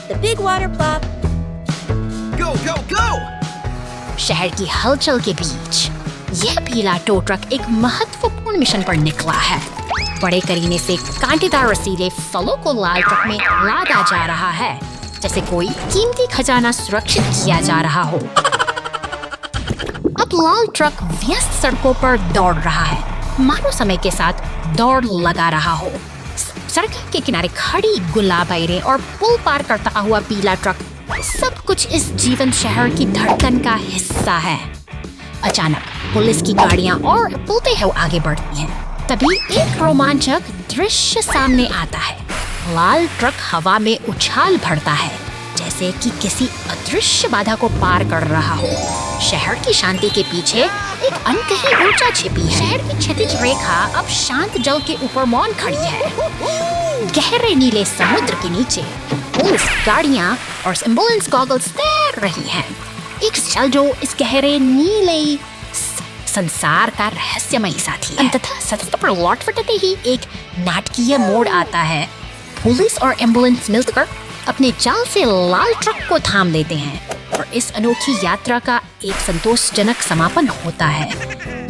The big water plop. Go, go, go! शहर की हलचल के बीच यह पीला टो ट्रक एक महत्वपूर्ण मिशन पर निकला है। बड़े करीने से कांटेदार रसीले फलों को लाल ट्रक में लादा जा रहा है, जैसे कोई कीमती खजाना सुरक्षित किया जा रहा हो। अब लाल ट्रक व्यस्त सड़कों पर दौड़ रहा है, मानो समय के साथ दौड़ लगा रहा हो। सड़क के किनारे खड़ी गुलाबैरें और पुल पार करता हुआ पीला ट्रक, सब कुछ इस जीवंत शहर की धड़कन का हिस्सा है। अचानक पुलिस की गाड़ियां और पुलते हुए आगे बढ़ती हैं। तभी एक रोमांचक दृश्य सामने आता है। लाल ट्रक हवा में उछाल भरता है, जैसे कि किसी अदृश्य बाधा को पार कर रहा हो। शहर की शांति के पीछे एक अनकही ऊर्जा छिपी है। शहर की क्षैतिज रेखा अब शांत जल के ऊपर मौन खड़ी है। गहरे नीले समुद्र के नीचे पुलिस गाड़ियां और एम्बुलेंस गॉगल्स तैर रही हैं। एक शल जो इस गहरे नीले संसार का रहस्यमय साथी है। अंततः सतह पर लौट फटते ही एक नाटकीय मोड़ आता है। पुलिस और एम्बुलेंस मिलकर अपने जाल से लाल ट्रक को थाम लेते हैं और इस अनोखी यात्रा का एक संतोषजनक समापन होता है।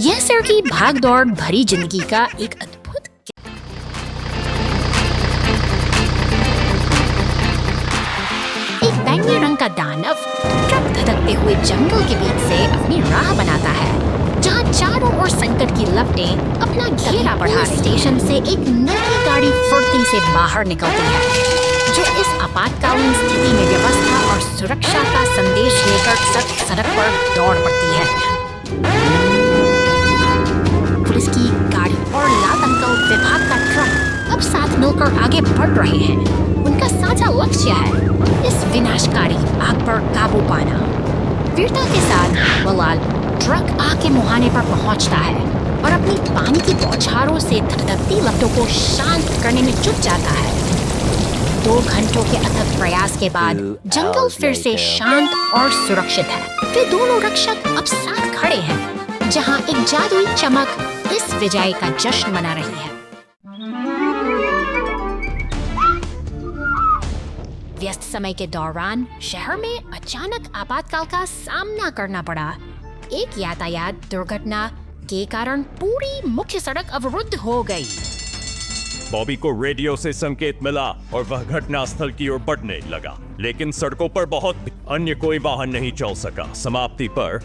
यह शहर की भागदौड़ भरी जिंदगी का एक अद्भुत एक बैंगनी रंग का दानव ट्रक धधकते हुए जंगल के बीच से अपनी राह बनाता है, जहाँ चारों ओर संकट की लपटें अपना घेरा बढ़ा। स्टेशन से एक नई गाड़ी फुर्ती से बाहर निकलती है, जो इस आपातकालीन स्थिति में व्यवस्था और सुरक्षा का संदेश लेकर सड़क पर दौड़ पड़ती है। पुलिस की गाड़ी और लाल अंकल विभाग का ट्रक अब साथ मिलकर आगे बढ़ रहे हैं। उनका साझा लक्ष्य है इस विनाशकारी आग पर काबू पाना। वीरता के साथ वो लाल ट्रक आग के मुहाने पर पहुंचता है और अपनी पानी की बौछारों से धधकती लपटों को शांत करने में जुट जाता है। 2 घंटों के अथक प्रयास के बाद जंगल फिर से शांत और सुरक्षित है। वे दोनों रक्षक अब साथ खड़े हैं, जहां एक जादुई चमक इस विजय का जश्न मना रही है। व्यस्त समय के दौरान शहर में अचानक आपातकाल का सामना करना पड़ा। एक यातायात दुर्घटना के कारण पूरी मुख्य सड़क अवरुद्ध हो गई। बॉबी को रेडियो से संकेत मिला और वह घटनास्थल की ओर बढ़ने लगा, लेकिन सड़कों पर बहुत अन्य कोई वाहन नहीं चल सका। समाप्ति पर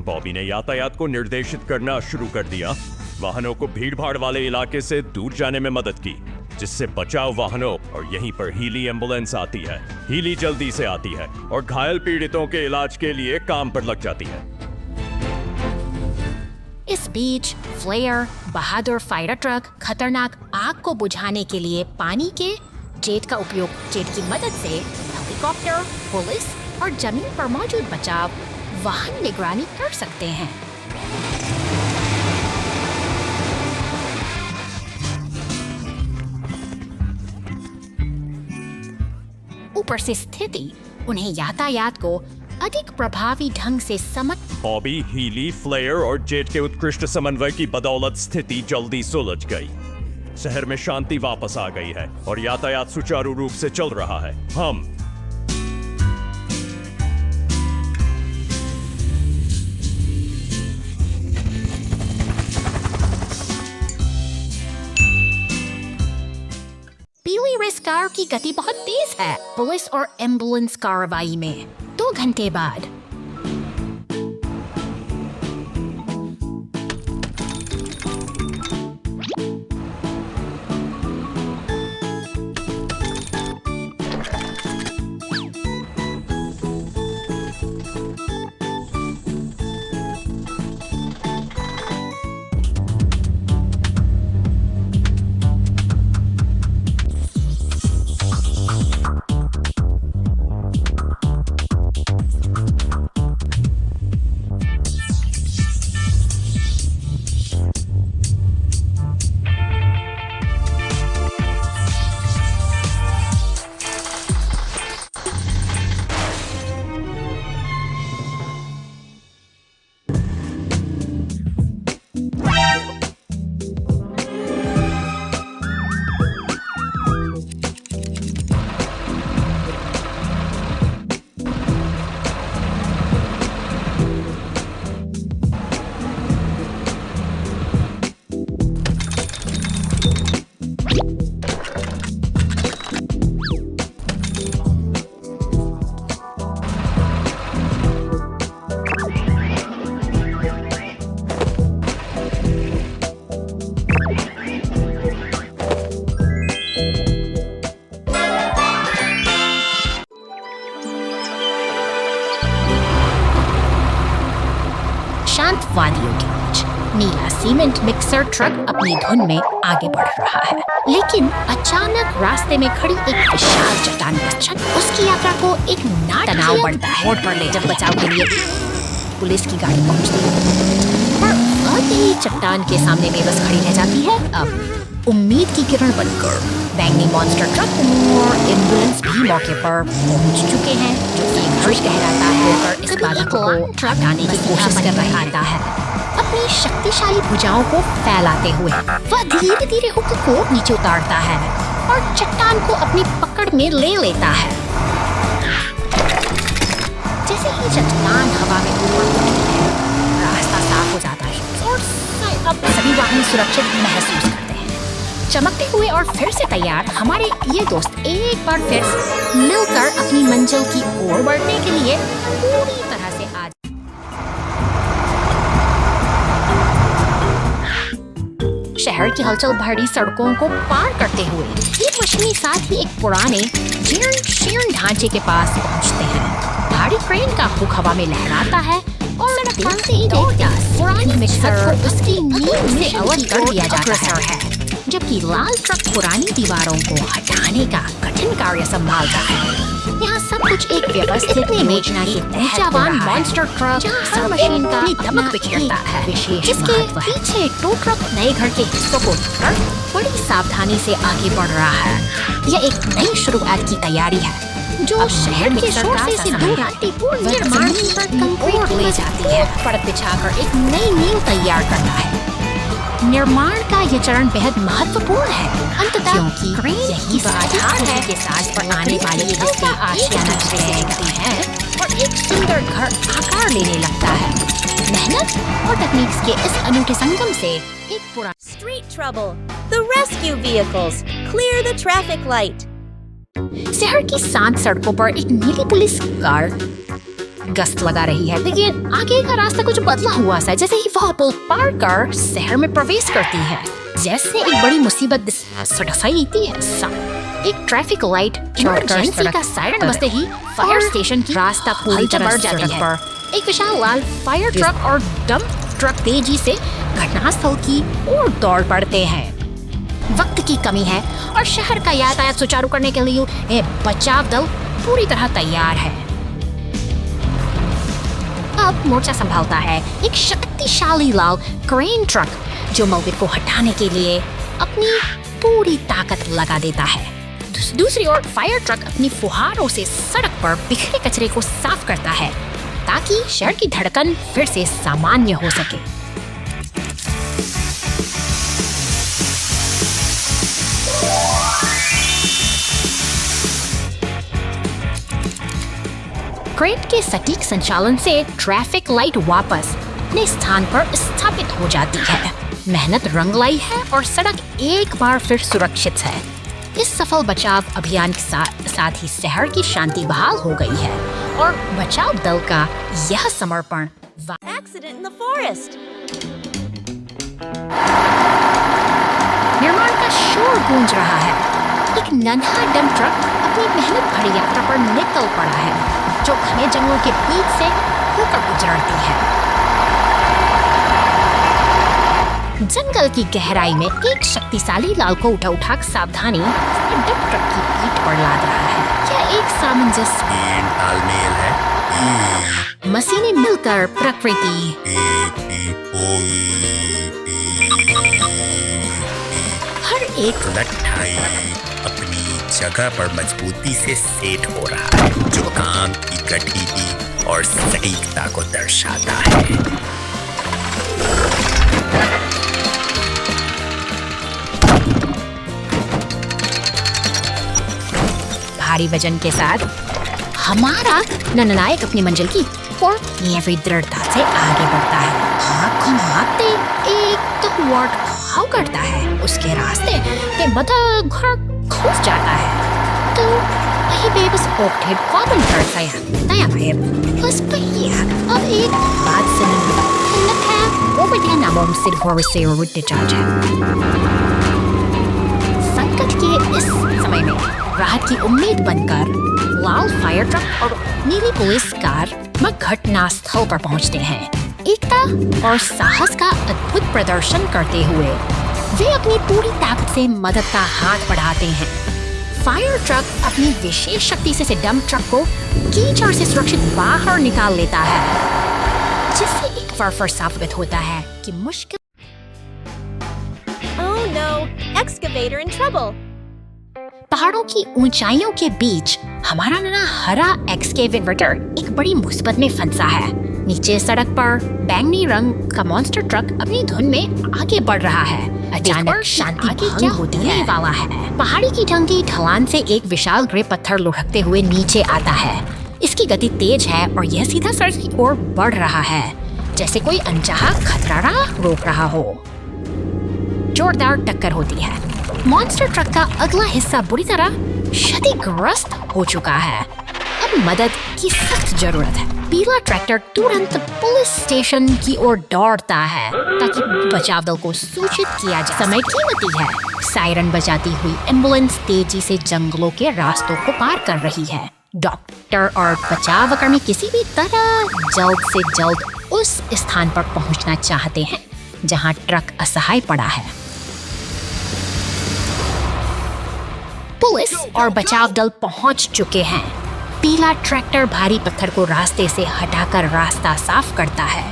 बॉबी ने यातायात को निर्देशित करना शुरू कर दिया। वाहनों को भीड़भाड़ वाले इलाके से दूर जाने में मदद की, जिससे बचाव वाहनों और यहीं पर हीली एम्बुलेंस आती है। हीली जल्दी से आती है और घायल पीड़ितों के इलाज के लिए काम पर लग जाती है। इस बीच फ्लेयर बहादुर फायर ट्रक खतरनाक आग को बुझाने के लिए पानी के जेट का उपयोग जेट की मदद से हेलीकॉप्टर, पुलिस और जमीन पर मौजूद बचाव वाहन निगरानी कर सकते हैं। ऊपर से स्थिति उन्हें यातायात को अधिक प्रभावी ढंग से समझ। बॉबी, हीली, फ्लेयर और जेट के उत्कृष्ट समन्वय की बदौलत स्थिति जल्दी सुलझ गई। शहर में शांति वापस आ गई है और यातायात सुचारू रूप से चल रहा है। हम पीली रेस कार की गति बहुत तेज है। पुलिस और एम्बुलेंस कार्रवाई में 2 घंटे बाद नीला सीमेंट मिक्सर ट्रक अपनी धुन में आगे बढ़ रहा है, लेकिन अचानक रास्ते में खड़ी एक विशाल चट्टान उसकी यात्रा को एक तनाव बढ़ता है। मोड़ पर ले जब बचाव के लिए पुलिस की गाड़ी पहुंचती है, पर बहुत ही चट्टान के सामने में बस खड़ी रह जाती है। अब उम्मीद की किरण बनकर बैंगनी मॉन्स्टर ट्रक और एम्बुलेंस भी मौके पर पहुंच चुके हैं, जो कि घुस गहराता है और इस बाधा को हटाने की कोशिश कर रहा है। अपनी शक्तिशाली भुजाओं को फैलाते हुए वह धीरे धीरे हुक को नीचे उतारता है और चट्टान को अपनी पकड़ में ले लेता है। जैसे ही चट्टान हवा में ऊपर उठती है, रास्ता साफ हो जाता है और अब सभी वाहन सुरक्षित महसूस करते हैं। चमकते हुए और फिर से तैयार हमारे ये दोस्त एक बार फिर मिलकर अपनी मंजिल की ओर बढ़ने के लिए पूरी तरह से आज शहर की हलचल भरी सड़कों को पार करते हुए ये मशीनी साथ ही एक पुराने जीर्ण ढांचे के पास पहुंचते हैं। भारी क्रेन का हुक हवा में लहराता है और देखते ही देखते पुरानी मिक्सर को उसकी नींद से अलग कर दिया जाता है, जबकि लाल ट्रक पुरानी दीवारों को हटाने का कठिन कार्य संभालता है। यहाँ सब कुछ एक व्यवस्थित योजना के ऊर्जावान मॉन्स्टर ट्रक हर मशीन का दमक बिखेरता है, जिसके पीछे टो ट्रक नए घर के हिस्सों को कर बड़ी सावधानी से आगे बढ़ रहा है। यह एक नई शुरुआत की तैयारी है जो शहर के शोर से दूर शांतिपूर्ण निर्माण की ओर ले जाती है। परत बिछाकर एक नई नींव तैयार करता है। निर्माण का यह चरण बेहद महत्वपूर्ण है, अंततः क्योंकि यही आधार है के साथ पर आने वाली जिसकी आशियाना देखती है और एक सुंदर घर आकार लेने लगता है। मेहनत और तकनीक के इस अनूठे संगम से एक पूरा Street trouble. The rescue vehicles. Clear the traffic light. शहर की शांत सड़कों पर एक नीली पुलिस कार गश्त लगा रही है, लेकिन आगे का रास्ता कुछ बदला हुआ सा। जैसे ही वह पुल पार कर शहर में प्रवेश करती है, जैसे एक बड़ी मुसीबत सड़साई थी है। एक ट्रैफिक लाइट इमरजेंसी का सायरन बजते ही फायर स्टेशन की रास्ता पूरी तरह बढ़ जाती है। एक विशाल लाल फायर ट्रक और डंप ट्रक तेजी से घटनास्थल की ओर दौड़ पड़ते हैं। वक्त की कमी है और शहर का यातायात सुचारू करने के लिए बचाव दल पूरी तरह तैयार है। अब मोर्चा संभालता है एक शक्तिशाली लाल क्रेन ट्रक जो मलबे को हटाने के लिए अपनी पूरी ताकत लगा देता है। दूसरी ओर फायर ट्रक अपनी फुहारों से सड़क पर बिखरे कचरे को साफ करता है ताकि शहर की धड़कन फिर से सामान्य हो सके। क्रेन के सटीक संचालन से ट्रैफिक लाइट वापस अपने स्थान पर स्थापित हो जाती है। मेहनत रंग लाई है और सड़क एक बार फिर सुरक्षित है। इस सफल बचाव अभियान के साथ ही शहर की शांति बहाल हो गई है और बचाव दल का यह समर्पण Accident in the forest. निर्माण का शोर गूंज रहा है। एक नन्हा डंप ट्रक अपनी मेहनत भरी यात्रा पर निकल पड़ा है जो घने जंगलों के बीच से होकर गुजरती है। जंगल की गहराई में एक शक्तिशाली लाल को उठा सावधानी से डंप ट्रक की पीठ पर लाद रहा है। यह एक सामंजस्य तालमेल है। मशीनें मिलकर प्रकृति हर एक लट्ठाई अपनी जगह पर मजबूती से सेट हो रहा है, जो काम की गठिली और सटीकता को दर्शाता है। भारी वजन के साथ हमारा नननायक अपनी मंजिल की और ये दृढ़ता से आगे बढ़ता है। हाँ घुमाते एक तो वार्ड हाउ करता है, उसके रास्ते के मध्य घर घुस जाता है। तो वही बेबस ओक्टेड कॉमन करता है नया वेब बस पहिया। अब एक बात सुनिए, है वो बढ़िया नामों से घोर से रुट चार्ज है। संकट के इस समय में राहत की उम्मीद बनकर लाल फायर ट्रक और नीली पुलिस कार घटना स्थल पर पहुंचते हैं। एकता और साहस का अद्भुत प्रदर्शन करते हुए वे अपनी पूरी ताकत से मदद का हाथ बढ़ाते हैं। फायर ट्रक अपनी विशेष शक्ति से डंप ट्रक को कीचड़ से सुरक्षित बाहर निकाल लेता है, जिससे एक बार फिर साबित होता है कि मुश्किल। Oh no, excavator in trouble. पहाड़ों की ऊंचाइयों के बीच हमारा नन्हा हरा एक्सकेवेटर एक बड़ी मुसीबत में फंसा है। नीचे सड़क पर बैंगनी रंग का मॉन्स्टर ट्रक अपनी धुन में आगे बढ़ रहा है। अचानक शांति भंग होने वाला है। पहाड़ी की ढंगी ढलान से एक विशाल ग्रे पत्थर लुढ़कते हुए नीचे आता है। इसकी गति तेज है और यह सीधा सड़क की ओर बढ़ रहा है, जैसे कोई अनचाहा खतरा रोक रहा हो। जोरदार टक्कर होती है। मॉन्स्टर ट्रक का अगला हिस्सा बुरी तरह क्षतिग्रस्त हो चुका है। अब मदद की सख्त जरूरत है। पीला ट्रैक्टर तुरंत पुलिस स्टेशन की ओर दौड़ता है ताकि बचाव दल को सूचित किया जाए। समय कीमती है। सायरन बजाती हुई एम्बुलेंस तेजी से जंगलों के रास्तों को पार कर रही है। डॉक्टर और बचाव कर्मी किसी भी तरह जल्द से जल्द उस स्थान पर पहुंचना चाहते हैं जहां ट्रक असहाय पड़ा है। पुलिस और बचाव दल पहुंच चुके हैं। पीला ट्रैक्टर भारी पत्थर को रास्ते से हटाकर रास्ता साफ करता है।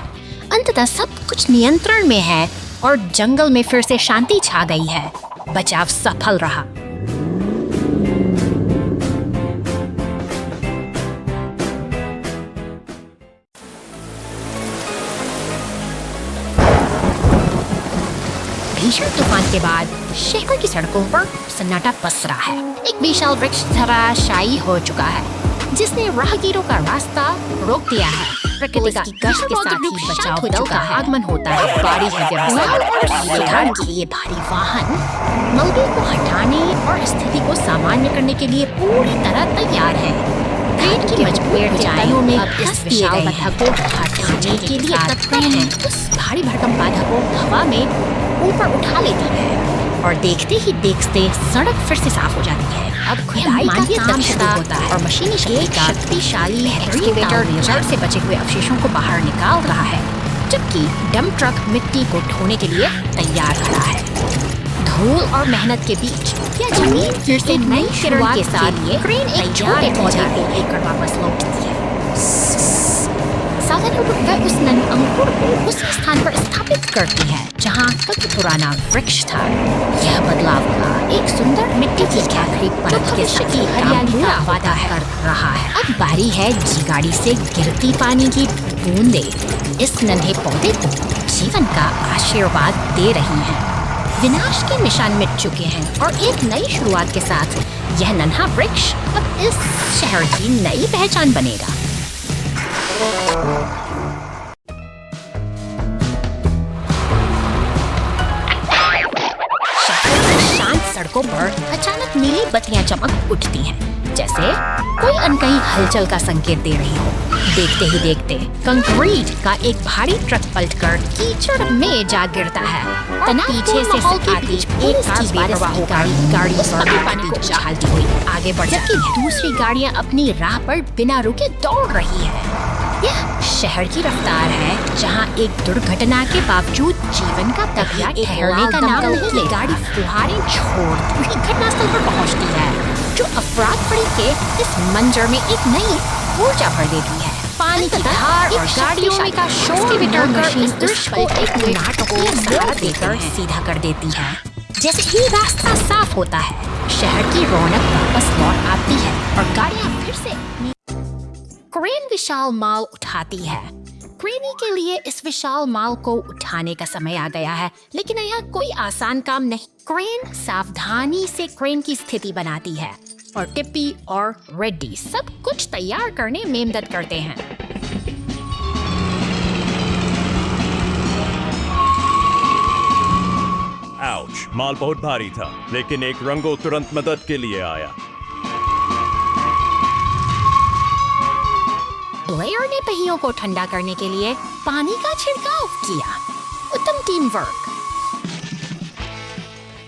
अंततः सब कुछ नियंत्रण में है और जंगल में फिर से शांति छा गई है। बचाव सफल रहा। भीषण तूफान के बाद शहर की सड़कों पर सन्नाटा पसरा है। एक विशाल वृक्ष धराशायी हो चुका है, जिसने राहगीरों का रास्ता रोक दिया है। प्रकृति का गश्त के साथ ही बचाव दल का आगमन होता है। भारी है व्यवस्था के लिए भारी वाहन मलबे को हटाने और स्थिति को सामान्य करने के लिए पूरी तरह तैयार है। ट्रेन की मजबूत ऊंचाइयों में अब इस विशाल बाधा को हटाने के लिए तत्पर हैं। उस भारी भरकम बाधा को हवा में ऊपर उठा लेती है और देखते ही देखते सड़क फिर से साफ हो जाती है। अब खुदाई का काम शुरू होता है और मशीनी शक्ति का शक्तिशाली एक्सकेवेटर जड़ से बचे हुए अवशेषों को बाहर निकाल रहा है, जबकि डंप ट्रक मिट्टी को ढोने के लिए तैयार खड़ा है। धूल और मेहनत के बीच यह जमीन फिर से नई शुरुआत के साथ क्रेन एक छोटे पौधे को लेकर वापस लौटती है। सावधानी उठकर उस नन्हे अंकुर को उस स्थान पर स्थापित करती है जहाँ कभी पुराना वृक्ष था। यह बदलाव का एक सुंदर मिट्टी की आखिरी परत के साथ हरियाली का वादा कर रहा है। अब बारी है गाड़ी से गिरती पानी की बूंदे इस नन्हे पौधे को जीवन का आशीर्वाद दे रही हैं। विनाश के निशान मिट चुके हैं और एक नई शुरुआत के साथ यह नन्हा वृक्ष अब इस शहर की नई पहचान बनेगा। शांत सड़कों पर अचानक नीली बत्तियां चमक उठती हैं, जैसे कोई अनकही हलचल का संकेत दे रही हो। देखते ही देखते कंक्रीट का एक भारी ट्रक पलटकर कीचड़ में जा गिरता है। पीछे से आती एक गाड़ी पानी को उछालती हुई आगे बढ़ जाती है। दूसरी गाड़ियां अपनी राह पर बिना रुके दौड़ रही है। यह शहर की रफ्तार है, जहां एक दुर्घटना के बावजूद जीवन का तकिया ठहरने का नाम नहीं ले। गाड़ी फुहारें छोड़ती हुई घटनास्थल पर पहुंचती है, जो अफराद पड़ी के इस मंजर में एक नई ऊर्जा भर देती है। पानी की धार और गाड़ियों का शोर मिटाकर इस दृश्य को एक नाटकीय सहारा देकर सीधा कर देती है। जैसे ही रास्ता साफ होता है, शहर की रौनक वापस लौट आती है और गाड़ियां फिर से क्रेन विशाल माल उठाती है। क्रेनी के लिए इस विशाल माल को उठाने का समय आ गया है, लेकिन यह कोई आसान काम नहीं। क्रेन सावधानी से क्रेन की स्थिति बनाती है और टिप्पी और रेड्डी सब कुछ तैयार करने में मदद करते हैं। आउच, माल बहुत भारी था, लेकिन एक रंगो तुरंत मदद के लिए आया। ब्लेयर ने पहियों को ठंडा करने के लिए पानी का छिड़काव किया। उत्तम टीम वर्क।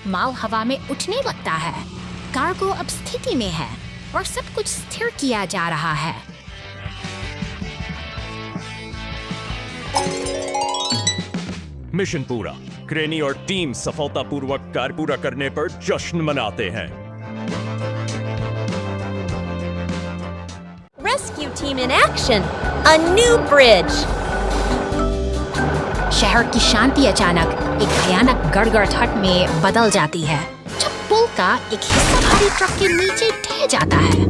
माल हवा में उठने लगता है। कार्गो अब स्थिति में है और सब कुछ स्थिर किया जा रहा है। मिशन पूरा। क्रेनी और टीम सफलतापूर्वक कार्य पूरा करने पर जश्न मनाते हैं। Rescue team in action. A new bridge. शहर की शांति अचानक एक भयानक गड़गड़ाहट में बदल जाती है जब पुल का एक हिस्सा भारी ट्रक के नीचे ढह जाता है।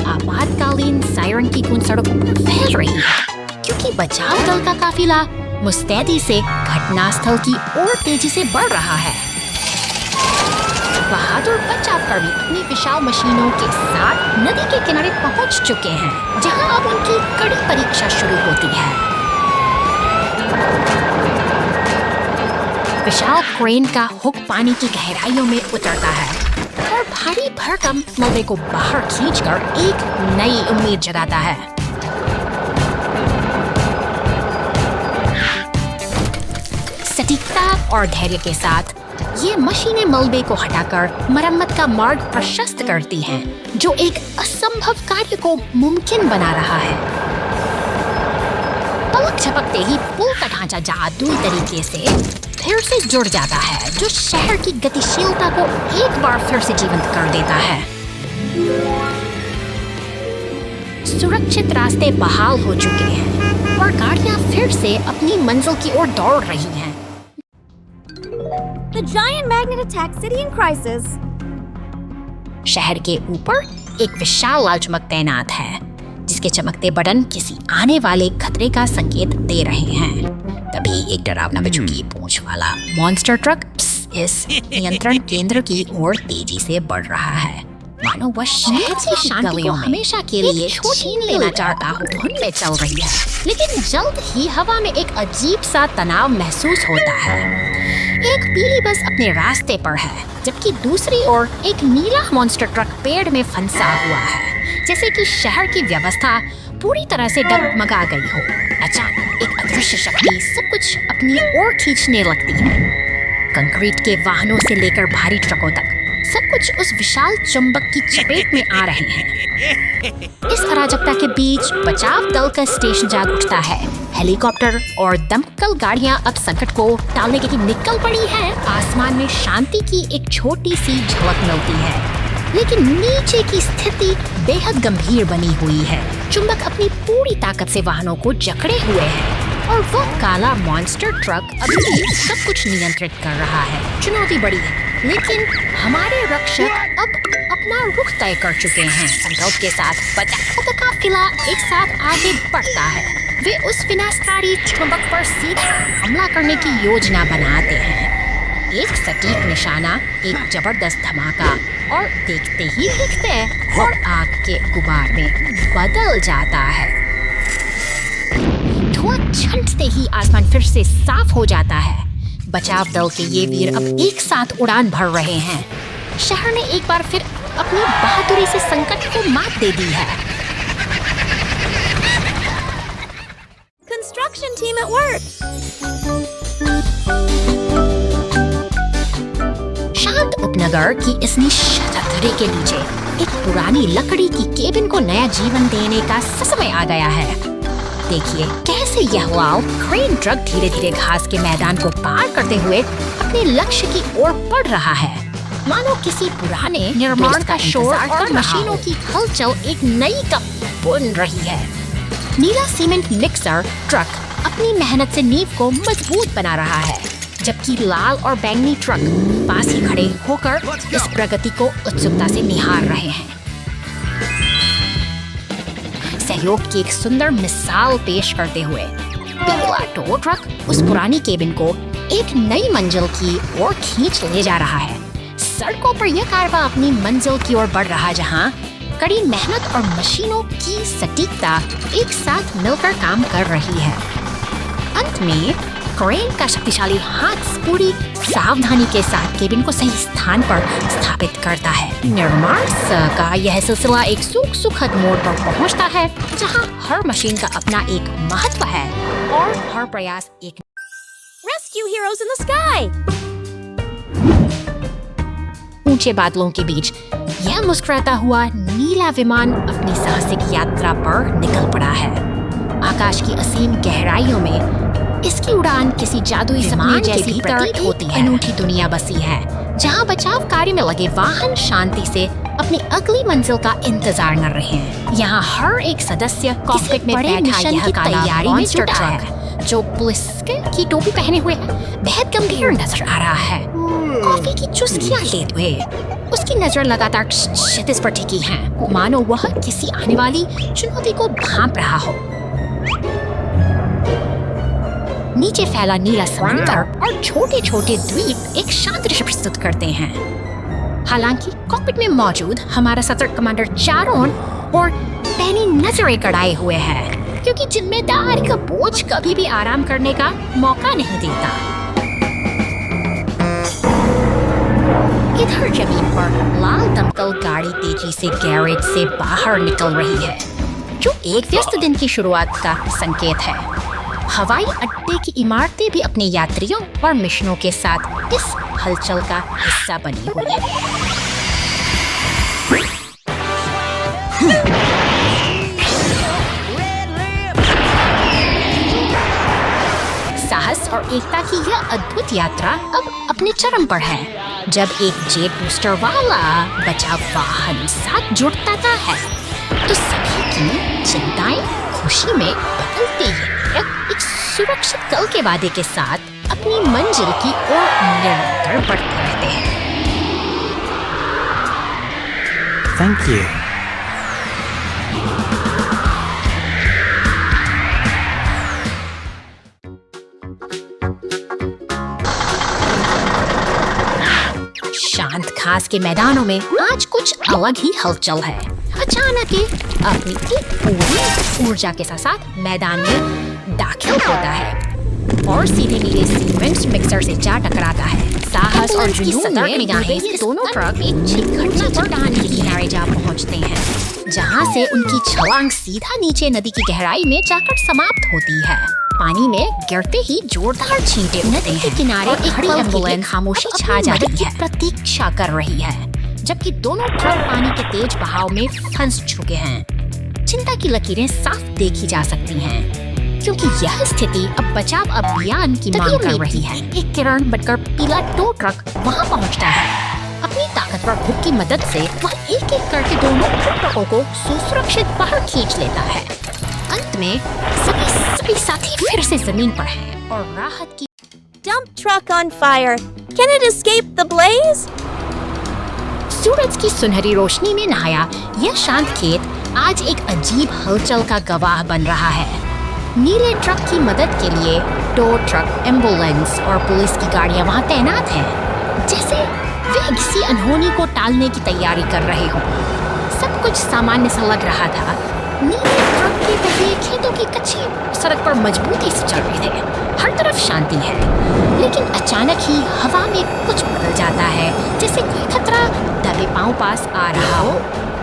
आपातकालीन सायरन की गूंज सड़कों पर फैल रही है क्योंकि बचाव दल का काफिला मुस्तैदी से घटनास्थल की ओर तेजी से बढ़ रहा है। बहादुर बचावकर्मी अपनी विशाल मशीनों के साथ नदी के किनारे पहुंच चुके हैं जहां अब उनकी कड़ी परीक्षा शुरू होती है। विशाल क्रेन का हुक पानी की गहराइयों में उतरता है और भारी भरकम मलबे को बाहर खींचकर एक नई उम्मीद जगाता है। सटीकता और धैर्य के साथ ये मशीनें मलबे को हटाकर मरम्मत का मार्ग प्रशस्त करती हैं, जो एक असंभव कार्य को मुमकिन बना रहा है। पलक झपकते ही पुल का ढांचा जादुई तरीके से फिर से जुड़ जाता है, जो शहर की गतिशीलता को एक बार फिर से जीवंत कर देता है। सुरक्षित रास्ते बहाल हो चुके हैं और गाड़ियां फिर से अपनी मंजिल की ओर दौड़ रही हैं। The giant magnet attacks city in crisis. शहर के ऊपर एक विशाल लाल चमक तैनात है, जिसके चमकते बटन किसी आने वाले खतरे का संकेत दे रहे हैं। तभी एक डरावना बिच्छू पूंछ वाला मॉन्स्टर ट्रक इस नियंत्रण केंद्र की ओर तेजी से बढ़ रहा है, मानो वह शहर की शांति को हमेशा के लिए छीन लेना चाहता हो धुन में चल रही है। लेकिन जल्द ही हवा में एक अजीब सा तनाव महसूस होता है। एक पीली बस अपने रास्ते पर है, जबकि दूसरी ओर एक नीला मॉन्स्टर ट्रक पेड़ में फंसा हुआ है, जैसे कि शहर की व्यवस्था पूरी तरह से डगमगा गई हो। अचानक एक अदृश्य शक्ति सब कुछ अपनी ओर खींचने लगती है। कंक्रीट के वाहनों से लेकर भारी ट्रकों तक सब कुछ उस विशाल चुंबक की चपेट में आ रहे हैं। इस अराजकता के बीच बचाव दल का स्टेशन जाग उठता है। हेलीकॉप्टर और दमकल गाड़ियां अब संकट को टालने के लिए निकल पड़ी हैं। आसमान में शांति की एक छोटी सी झलक मिलती है, लेकिन नीचे की स्थिति बेहद गंभीर बनी हुई है। चुंबक अपनी पूरी ताकत से वाहनों को जकड़े हुए है और वो काला मॉन्स्टर ट्रक अभी भी सब कुछ नियंत्रित कर रहा है। चुनौती बड़ी है, लेकिन हमारे रक्षक अब अपना रुख तय कर चुके हैं। संकल्प के साथ बचाव का काफिला एक साथ आगे बढ़ता है। वे उस विनाशकारी चुंबक पर सीधा हमला करने की योजना बनाते हैं। एक सटीक निशाना, एक जबरदस्त धमाका और देखते ही देखते और आग के गुबार में बदल जाता है। धुआं छंटते ही आसमान फिर से साफ हो जाता है। बचाव दल के ये वीर अब एक साथ उड़ान भर रहे हैं। शहर ने एक बार फिर अपनी बहादुरी से संकट को मात दे दी है। Construction team at work. शांत उपनगर की इस निश्शब्दता के नीचे एक पुरानी लकड़ी की केबिन को नया जीवन देने का समय आ गया है। देखिए कैसे यह लाल क्रेन ट्रक धीरे धीरे घास के मैदान को पार करते हुए अपने लक्ष्य की ओर बढ़ रहा है, मानो किसी पुराने निर्माण का शोर और मशीनों की हलचल एक नई कप बुन रही है। नीला सीमेंट मिक्सर ट्रक अपनी मेहनत से नींव को मजबूत बना रहा है, जबकि लाल और बैंगनी ट्रक पास ही खड़े होकर इस प्रगति को उत्सुकता से निहार रहे हैं। सहयोग की एक सुंदर मिसाल पेश करते हुए पीला टो ट्रक उस पुरानी केबिन को एक नई मंजिल की ओर खींच ले जा रहा है। सड़कों पर यह कारवां अपनी मंजिल की ओर बढ़ रहा, जहां कड़ी मेहनत और मशीनों की सटीकता एक साथ मिलकर काम कर रही है। अंत में क्रेन का शक्तिशाली हाथ पूरी सावधानी के साथ केबिन को सही स्थान पर स्थापित करता है। निर्माण का यह सिलसिला एक सुखद मोड़ पर पहुंचता है, जहां हर मशीन का अपना एक महत्व है और हर प्रयास एक Rescue heroes in the sky. ऊंचे बादलों के बीच यह मुस्कुराता हुआ नीला विमान अपनी साहसिक यात्रा पर निकल पड़ा है। आकाश की असीम गहराइयों में इसकी उड़ान किसी जादुई सपने जैसी प्रतीत होती है। अनूठी दुनिया बसी है जहां बचाव कार्य में लगे वाहन शांति से अपनी अगली मंजिल का इंतजार कर रहे हैं। यहाँ हर एक सदस्य कॉकपिट में बैठा यह तैयारी में जुटा है, जो पुलिस की टोपी पहने हुए बेहद गंभीर नजर आ रहा है। कॉफी की चुस्कियां लेते हुए उसकी नजर लगातार क्षितिज पर टिकी है, मानो वह किसी आने वाली चुनौती को भांप रहा हो। नीचे फैला नीला समुद्र और छोटे छोटे द्वीप एक शांत दृश्य प्रस्तुत करते हैं। हालांकि कॉकपिट में मौजूद हमारा सतर्क कमांडर चारों और पैनी नजरें गड़ाए हुए है, क्योंकि जिम्मेदारी का बोझ कभी भी आराम करने का मौका नहीं देता। इधर जमीन पर लाल दमकल गाड़ी तेजी से गैरेज से बाहर निकल रही है, जो एक व्यस्त दिन की शुरुआत का संकेत है। हवाई अड्डे की इमारतें भी अपने यात्रियों और मिशनों के साथ इस हलचल का हिस्सा बनी हुई है। साहस और एकता की यह अद्भुत यात्रा अब अपने चरम पर है, जब एक जेट बूस्टर वाला बचाव वाहन साथ जुड़ता है तो सभी की चिंताएं खुशी में बदलती है। एक सुरक्षित कल के वादे के साथ अपनी मंजिल की ओर निरंतर बढ़ते रहते हैं। Thank you. शांत घास के मैदानों में आज कुछ अलग ही हलचल है। अचानक ही अपनी पूरी ऊर्जा के साथ मैदान में दाखिल होता है और सीधे नीले सीमेंट मिक्सर से जा टकराता है। साहस और जुनून में निगाहें से दोनों ट्रक एक घटना चट्टान के किनारे जा पहुंचते हैं, जहां से उनकी छलांग सीधा नीचे नदी की गहराई में जाकर समाप्त होती है। पानी में गिरते ही जोरदार छींटे उठते हैं। किनारे एक खड़ी एम्बुलेंस खामोशी छा जाती है, प्रतीक्षा कर रही है, जबकि दोनों ट्रक पानी के तेज बहाव में फंस चुके हैं। चिंता की लकीरें साफ देखी जा सकती हैं, क्योंकि यह स्थिति अब बचाव अभियान की मांग कर रही है। एक किरण बनकर पीला टो ट्रक वहां पहुंचता है। अपनी ताकतवर हुक की मदद से वह एक एक करके दोनों ट्रकों को सुरक्षित बाहर खींच लेता है। अंत में सभी साथी फिर से जमीन पर हैं और राहत की। Dump truck on fire. Can it escape the blaze? सूरज की सुनहरी रोशनी में नहाया यह शांत खेत आज एक अजीब हलचल का गवाह बन रहा है। नीले ट्रक की मदद के लिए टो ट्रक, एम्बुलेंस और पुलिस की गाड़ियां वहां तैनात हैं, जैसे वे किसी अनहोनी को टालने की तैयारी कर रहे हों। सब कुछ सामान्य सा लग रहा था। नीले ट्रक के पहिए खेतों की कच्ची सड़क पर मजबूती से चल रहे थे। हर तरफ शांति है, लेकिन अचानक ही हवा में कुछ बदल जाता है, जैसे कोई खतरा दबे पांव पास आ रहा हो।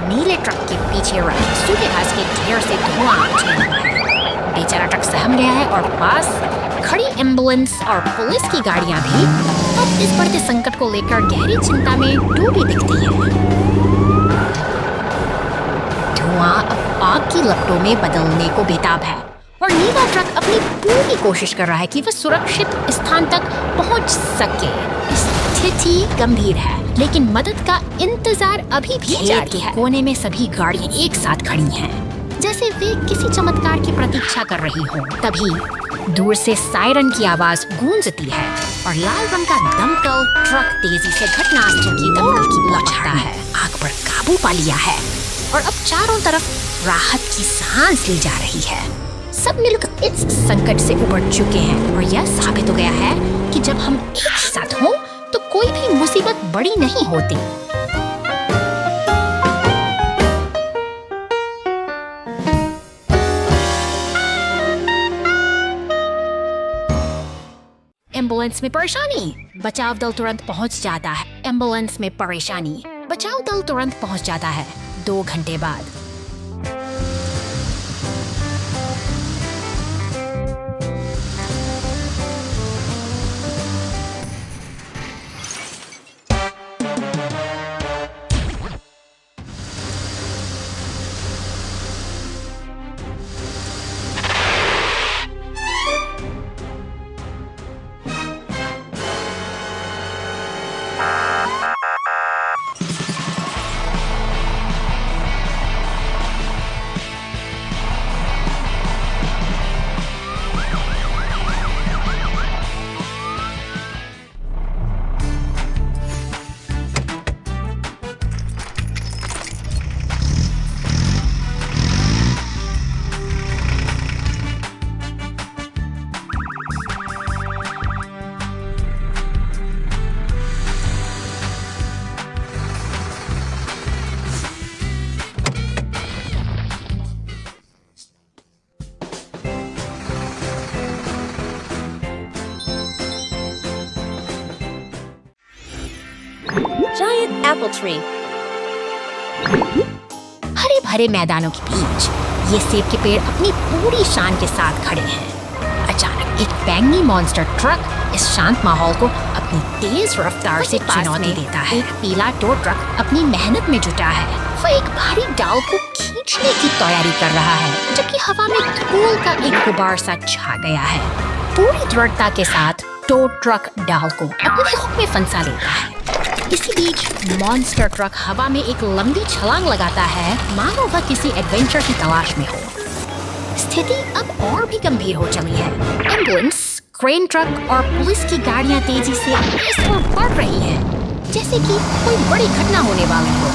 नीले ट्रक के पीछे रखे सूखे घास के ढेर से धुआं उठने लगा है। बेचारा ट्रक सहम गया है और पास खड़ी एम्बुलेंस और पुलिस की गाड़ियां भी अब इस बढ़ते संकट को लेकर गहरी चिंता में डूबी दिखती हैं। धुआं अब आग की लपटों में बदलने को बेताब है और नीला ट्रक अपनी पूरी कोशिश कर रहा है कि वह सुरक्षित स्थान तक पहुंच सके। स्थिति गंभीर है, लेकिन मदद का इंतजार अभी भी जारी है। कोने में सभी गाड़ियां एक साथ खड़ी हैं, जैसे वे किसी चमत्कार की प्रतीक्षा कर रही हों। तभी दूर से सायरन की आवाज गूंजती है और लाल रंग का दमकल ट्रक तेजी से घटनास्थल की ओर लौटता है। आग पर काबू पा लिया है और अब चारों तरफ राहत की सांस ली जा रही है। सब मिलकर इस संकट से उबर चुके हैं और यह साबित हो गया है कि जब हम एक ही साथ हों तो कोई भी मुसीबत बड़ी नहीं होती। एम्बुलेंस में परेशानी, बचाव दल तुरंत पहुंच जाता है। एम्बुलेंस में परेशानी, बचाव दल तुरंत पहुंच जाता है। 2 घंटे बाद apple tree. हरे भरे मैदानों के बीच ये सेब के पेड़ अपनी पूरी शान के साथ खड़े हैं। अचानक एक बैंगनी मॉन्स्टर ट्रक इस शांत माहौल को अपनी तेज रफ्तार से चुनौती देता है। एक पीला टो ट्रक अपनी मेहनत में जुटा है। वो एक भारी डाल को खींचने की तैयारी कर रहा है, जबकि हवा में धूल का एक गुबार सा छा गया है। पूरी दृढ़ता के साथ टो ट्रक डाल को अपने हुक में फंसा लेता है। इसी बीच मॉन्स्टर ट्रक हवा में एक लंबी छलांग लगाता है, मानो वह किसी एडवेंचर की तलाश में हो। स्थिति अब और भी गंभीर हो चली है। एम्बुलेंस, क्रेन ट्रक और पुलिस की गाड़ियां तेजी से इस ओर बढ़ रही हैं, जैसे कि कोई बड़ी घटना होने वाली हो।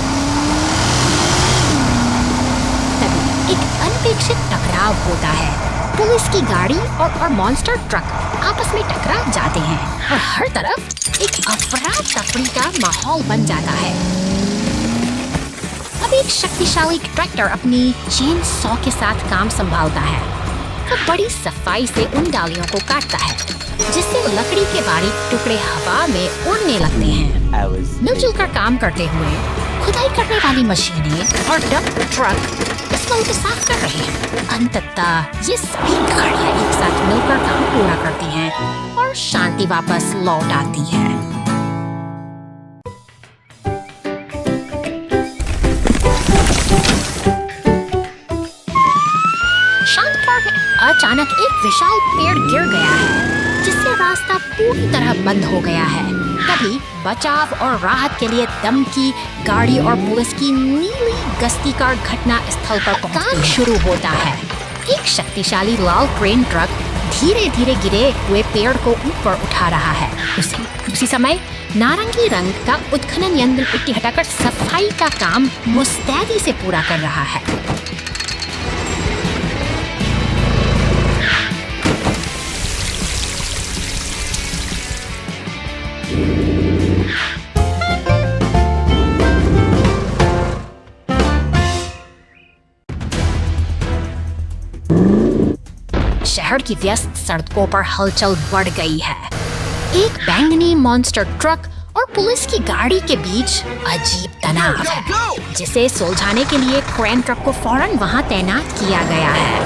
तभी एक अनपेक्षित टकराव होता है। पुलिस की गाड़ी और मॉन्स्टर ट्रक आपस में टकरा जाते हैं और हर तरफ एक अफरा तफरी का माहौल बन जाता है। अब एक शक्तिशाली ट्रैक्टर अपनी चेन सॉ के साथ काम संभालता है। वह बड़ी सफाई से उन डालियों को काटता है, जिससे लकड़ी के बारीक टुकड़े हवा में उड़ने लगते हैं। मिलजुल कर काम करते हुए खुदाई करने वाली मशीनें और डंप ट्रक इस वक्त साफ कर रहे हैं। अंततः ये सभी गाड़ियां एक साथ मिलकर काम पूरा करती हैं और शांति वापस लौट आती है। शांत पार्क में अचानक एक विशाल पेड़ गिर गया है, जिससे रास्ता पूरी तरह बंद हो गया है। तभी बचाव और राहत के लिए दम की गाड़ी और पुलिस की नीली गश्ती कार घटना स्थल पर काम शुरू होता है। एक शक्तिशाली लाल क्रेन ट्रक धीरे धीरे गिरे हुए पेड़ को ऊपर उठा रहा है। उसी समय नारंगी रंग का उत्खनन यंत्र मिट्टी हटाकर सफाई का काम मुस्तैदी से पूरा कर रहा है। शहर की व्यस्त सड़कों पर हलचल बढ़ गई है। एक बैंगनी मॉन्स्टर ट्रक और पुलिस की गाड़ी के बीच अजीब तनाव है, जिसे सुलझाने के लिए क्रेन ट्रक को फौरन वहां तैनात किया गया है।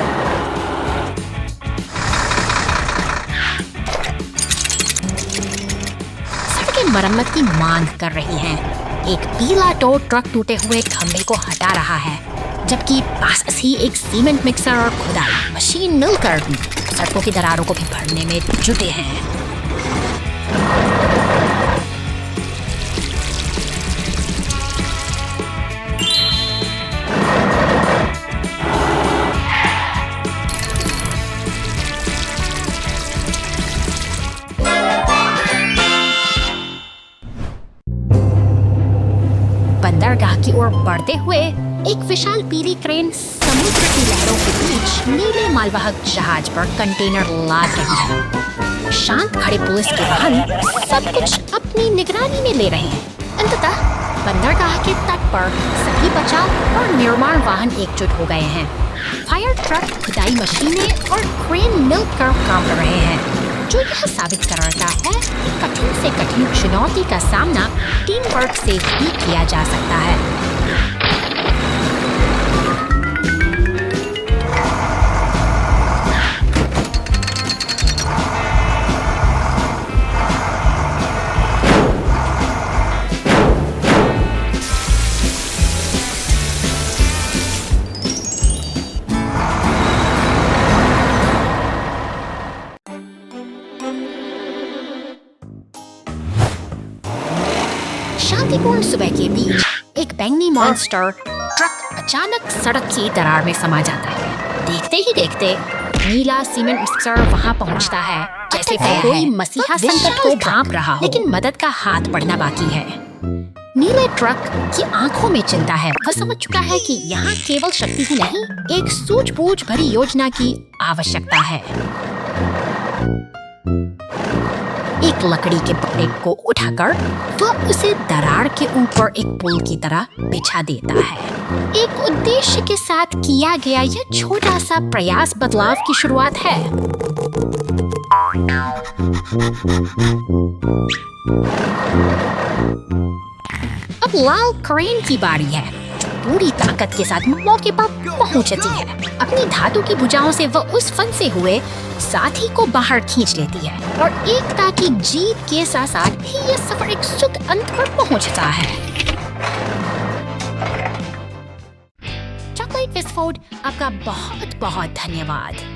सड़कें मरम्मत की मांग कर रही हैं। एक पीला टो ट्रक टूटे हुए खंभे को हटा रहा है, जबकि पास ही एक सीमेंट मिक्सर और खुदाई मशीन मिलकर सड़कों की दरारों को भी भरने में जुटे हैं। बंदरगाह की ओर बढ़ते हुए एक विशाल पीली क्रेन समुद्र की लहरों के बीच नीले मालवाहक जहाज पर कंटेनर लाद रही है। शांत खड़े पुलिस के वाहन सब कुछ अपनी निगरानी में ले रहे हैं। अंततः बंदरगाह के तट पर सभी बचाव और निर्माण वाहन एकजुट हो गए हैं। फायर ट्रक, खुदाई मशीनें और क्रेन मिलकर काम कर रहे हैं, जो यह साबित करता है कि कठिन से कठिन चुनौती का सामना टीम वर्क से ही किया जा सकता है। शांतिपूर्ण सुबह के बीच एक बैंगनी मॉन्स्टर ट्रक अचानक सड़क की दरार में समा जाता है। देखते ही देखते नीला सीमेंट मिक्सर वहां पहुंचता है, जैसे कोई मसीहा संकट को भांप रहा हो, लेकिन मदद का हाथ बढ़ना बाकी है। नीले ट्रक की आंखों में चिंता है। वह समझ चुका है कि यहाँ केवल शक्ति ही नहीं, एक सूझबूझ भरी योजना की आवश्यकता है। एक लकड़ी के पट्टे को उठाकर वह उसे दरार के ऊपर एक पुल की तरह बिछा देता है। एक उद्देश्य के साथ किया गया यह छोटा सा प्रयास बदलाव की शुरुआत है। अब अब लाल क्रेन की बारी है, जो पूरी ताकत के साथ मौके पर पहुंचती है। अपनी धातु की भुजाओं से वह उस फंसे हुए साथी को बाहर खींच लेती है और एकता की जीत के साथ साथ ही ये सफर एक सुख अंत पर पहुंचता है। चॉकलेट विस्फोट, आपका बहुत बहुत धन्यवाद।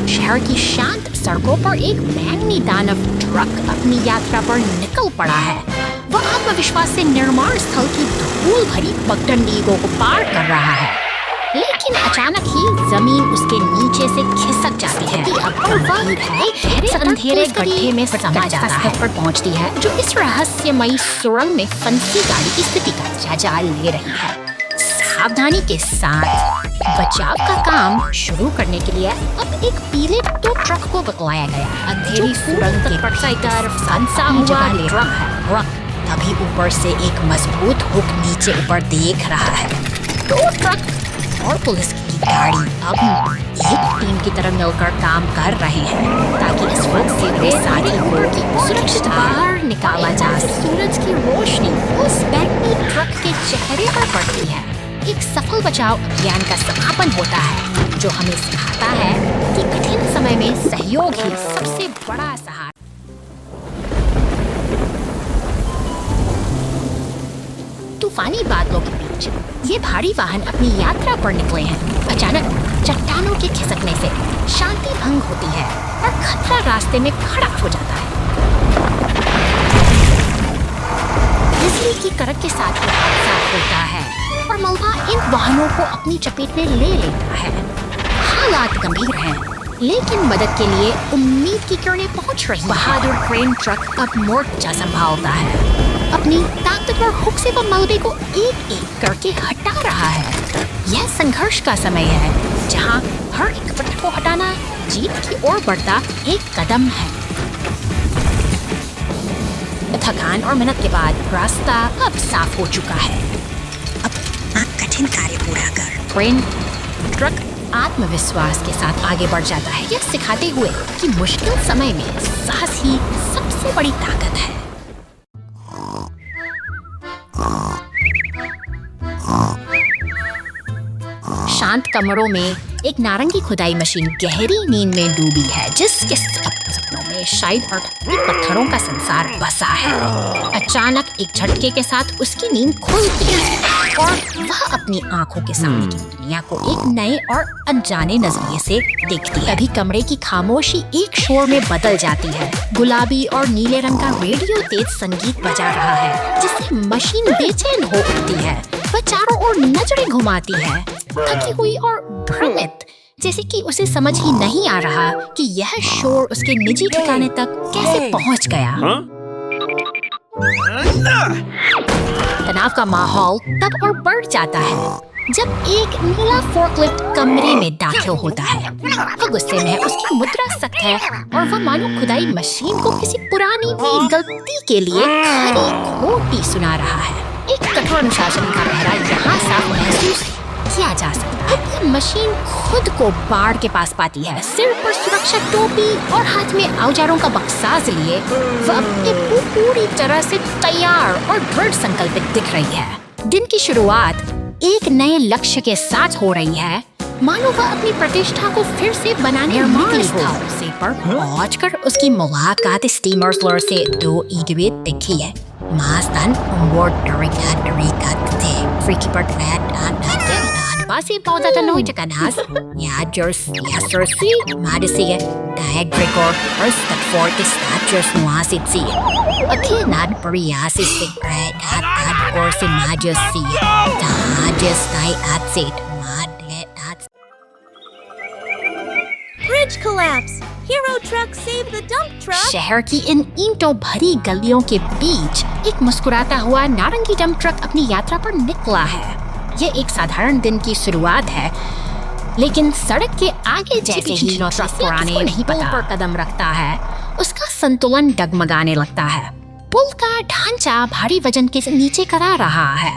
शहर की शांत सड़कों पर एक बैंगनी दानव ट्रक अपनी यात्रा पर निकल पड़ा है। वह आत्मविश्वास से निर्माण स्थल की धूल भरी पगडंडियों को पार कर रहा है, लेकिन अचानक ही जमीन उसके नीचे से खिसक जाती है और वह एक अंधेरे गड्ढे में समा जाता है पर पहुंचती है, जो इस रहस्यमयी सुरंग में फंसी गाड़ी की स्थिति का जायजा ले रही है। सावधानी के साथ बचाव का काम शुरू करने के लिए अब एक पीले टो ट्रक को बतलाया गया, अंधेरी सुरंग के तरफ फंसा हुआ ट्रक है। तभी ऊपर से एक मजबूत हुक नीचे ऊपर देख रहा है। टो ट्रक और पुलिस की गाड़ी अब एक टीम की तरह मिलकर काम कर रहे हैं ताकि इस वक्त से वे सारी को सुरक्षित बाहर निकाला जा। सूरज की रोशनी उस बैंगनी ट्रक के चेहरे पर पड़ती है। एक सफल बचाव अभियान का समापन होता है, जो हमें सिखाता है कि कठिन समय में सहयोग ही सबसे बड़ा सहारा। तूफानी बादलों के बीच ये भारी वाहन अपनी यात्रा पर निकले हैं। अचानक चट्टानों के खिसकने से शांति भंग होती है और खतरा रास्ते में खड़ा हो जाता है। बिजली की कड़क के साथ ये हादसा होता है और मलबा इन वाहनों को अपनी चपेट में ले लेता है। हालात गंभीर हैं, लेकिन मदद के लिए उम्मीद की किरणें पहुंच रही हैं। बहादुर क्रेन ट्रक अब मोर्चा संभालता है। अपनी ताकतवर हुक से वह मलबे को एक एक करके हटा रहा है। यह संघर्ष का समय है, जहां हर एक पत्थर को हटाना जीत की ओर बढ़ता एक कदम है। थकान और मेहनत के बाद रास्ता अब साफ हो चुका है। अब कठिन कार्य पूरा कर क्रेन ट्रक आत्मविश्वास के साथ आगे बढ़ जाता है, यह सिखाते हुए कि मुश्किल समय में साहस ही सबसे बड़ी ताकत है। शांत कमरों में एक नारंगी खुदाई मशीन गहरी नींद में डूबी है, जिसके सपनों में शायद अर्धभूमि पत्थरों का संसार बसा है। अचानक एक झटके के साथ उसकी नींद खुलती है और वह अपनी आंखों के सामने की दुनिया को एक नए और अनजाने नजरिए से देखती है। तभी कमरे की खामोशी एक शोर में बदल जाती है। गुलाबी और नीले रंग का रेडियो तेज संगीत बजा रहा है, जिससे मशीन बेचैन हो उठती है। वह चारों ओर नजरें घुमाती है, थकी हुई और भ्रमित, जैसे कि उसे समझ ही नहीं आ रहा कि यह शोर उसके निजी ठिकाने तक कैसे पहुंच गया। तनाव का माहौल तब और बढ़ जाता है जब एक नीला फोर्कलिफ्ट कमरे में दाखिल होता है। वह गुस्से में है, उसकी मुद्रा सख्त है और वह मानो खुदाई मशीन को किसी पुरानी गलती के लिए खरी खोटी सुना रहा है। एक कठोर अनुशासन का पहरा यहाँ साफ महसूस किया जा सकता है। मशीन खुद को बाढ़ के पास पाती है, सिर पर सुरक्षा टोपी और हाथ में औजारों का बक्साज लिए वह अपने पूरी तरह से तैयार और दृढ़ संकल्पित दिख रही है। दिन की शुरुआत एक नए लक्ष्य के साथ हो रही है, मानो वह अपनी प्रतिष्ठा को फिर से बनाने निकली हो। उसे पर पहुंचकर उसकी मुलाकात स्टीमर फ्लोर से 2 ईडवे दिखी है। Mas dan umborderigad erikate frikipert ad basi pauta tanoi jakanas ya jers yasersi madisiye diagrigor first fortis statues nuasitsi akinad pariasis secret ad or si majasi tajes dai atsit mad Bridge collapse. Hero truck saved the dump truck. शहर की इन ईंटों भरी गलियों के बीच एक मुस्कुराता हुआ नारंगी डंप ट्रक अपनी यात्रा पर निकला है। यह एक साधारण दिन की शुरुआत है, लेकिन सड़क के आगे जैसे ही ट्रक पुराने नहीं पता पर कदम रखता है, उसका संतुलन डगमगाने लगता है। पुल का ढांचा भारी वजन के नीचे करा रहा है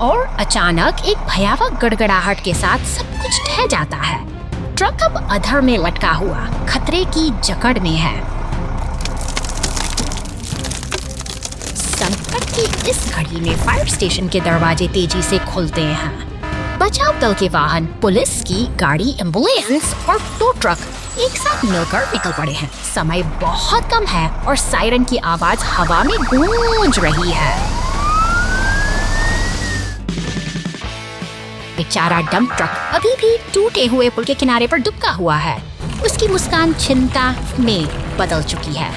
और अचानक एक भयावह गड़गड़ाहट के साथ सब कुछ ठह जाता है। ट्रक अब अधर में लटका हुआ खतरे की जकड़ में है। संकट की इस घड़ी में फायर स्टेशन के दरवाजे तेजी से खुलते हैं। बचाव दल के वाहन, पुलिस की गाड़ी, एम्बुलेंस और 2 ट्रक एक साथ मिलकर निकल पड़े हैं। समय बहुत कम है और सायरन की आवाज हवा में गूंज रही है। बेचारा डंप ट्रक अभी भी टूटे हुए पुल के किनारे पर दुबका हुआ है। उसकी मुस्कान चिंता में बदल चुकी है।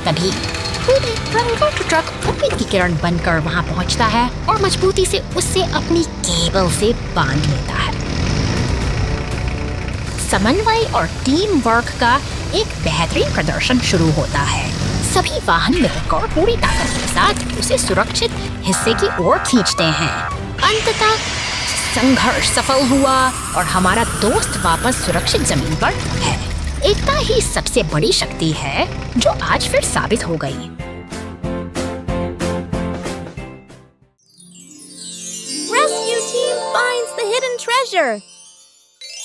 तभी ट्रक उम्मीद की किरण बनकर वहां पहुंचता है और मजबूती से उससे अपनी केबल से बांध लेता है। समन्वय और टीम वर्क का एक बेहतरीन प्रदर्शन शुरू होता है। सभी वाहन मिलकर पूरी ताकत के साथ उसे सुरक्षित हिस्से की ओर खींचते हैं। अंततः संघर्ष सफल हुआ और हमारा दोस्त वापस सुरक्षित जमीन पर है। एकता ही सबसे बड़ी शक्ति है जो आज फिर साबित हो गई। Rescue team finds the hidden treasure.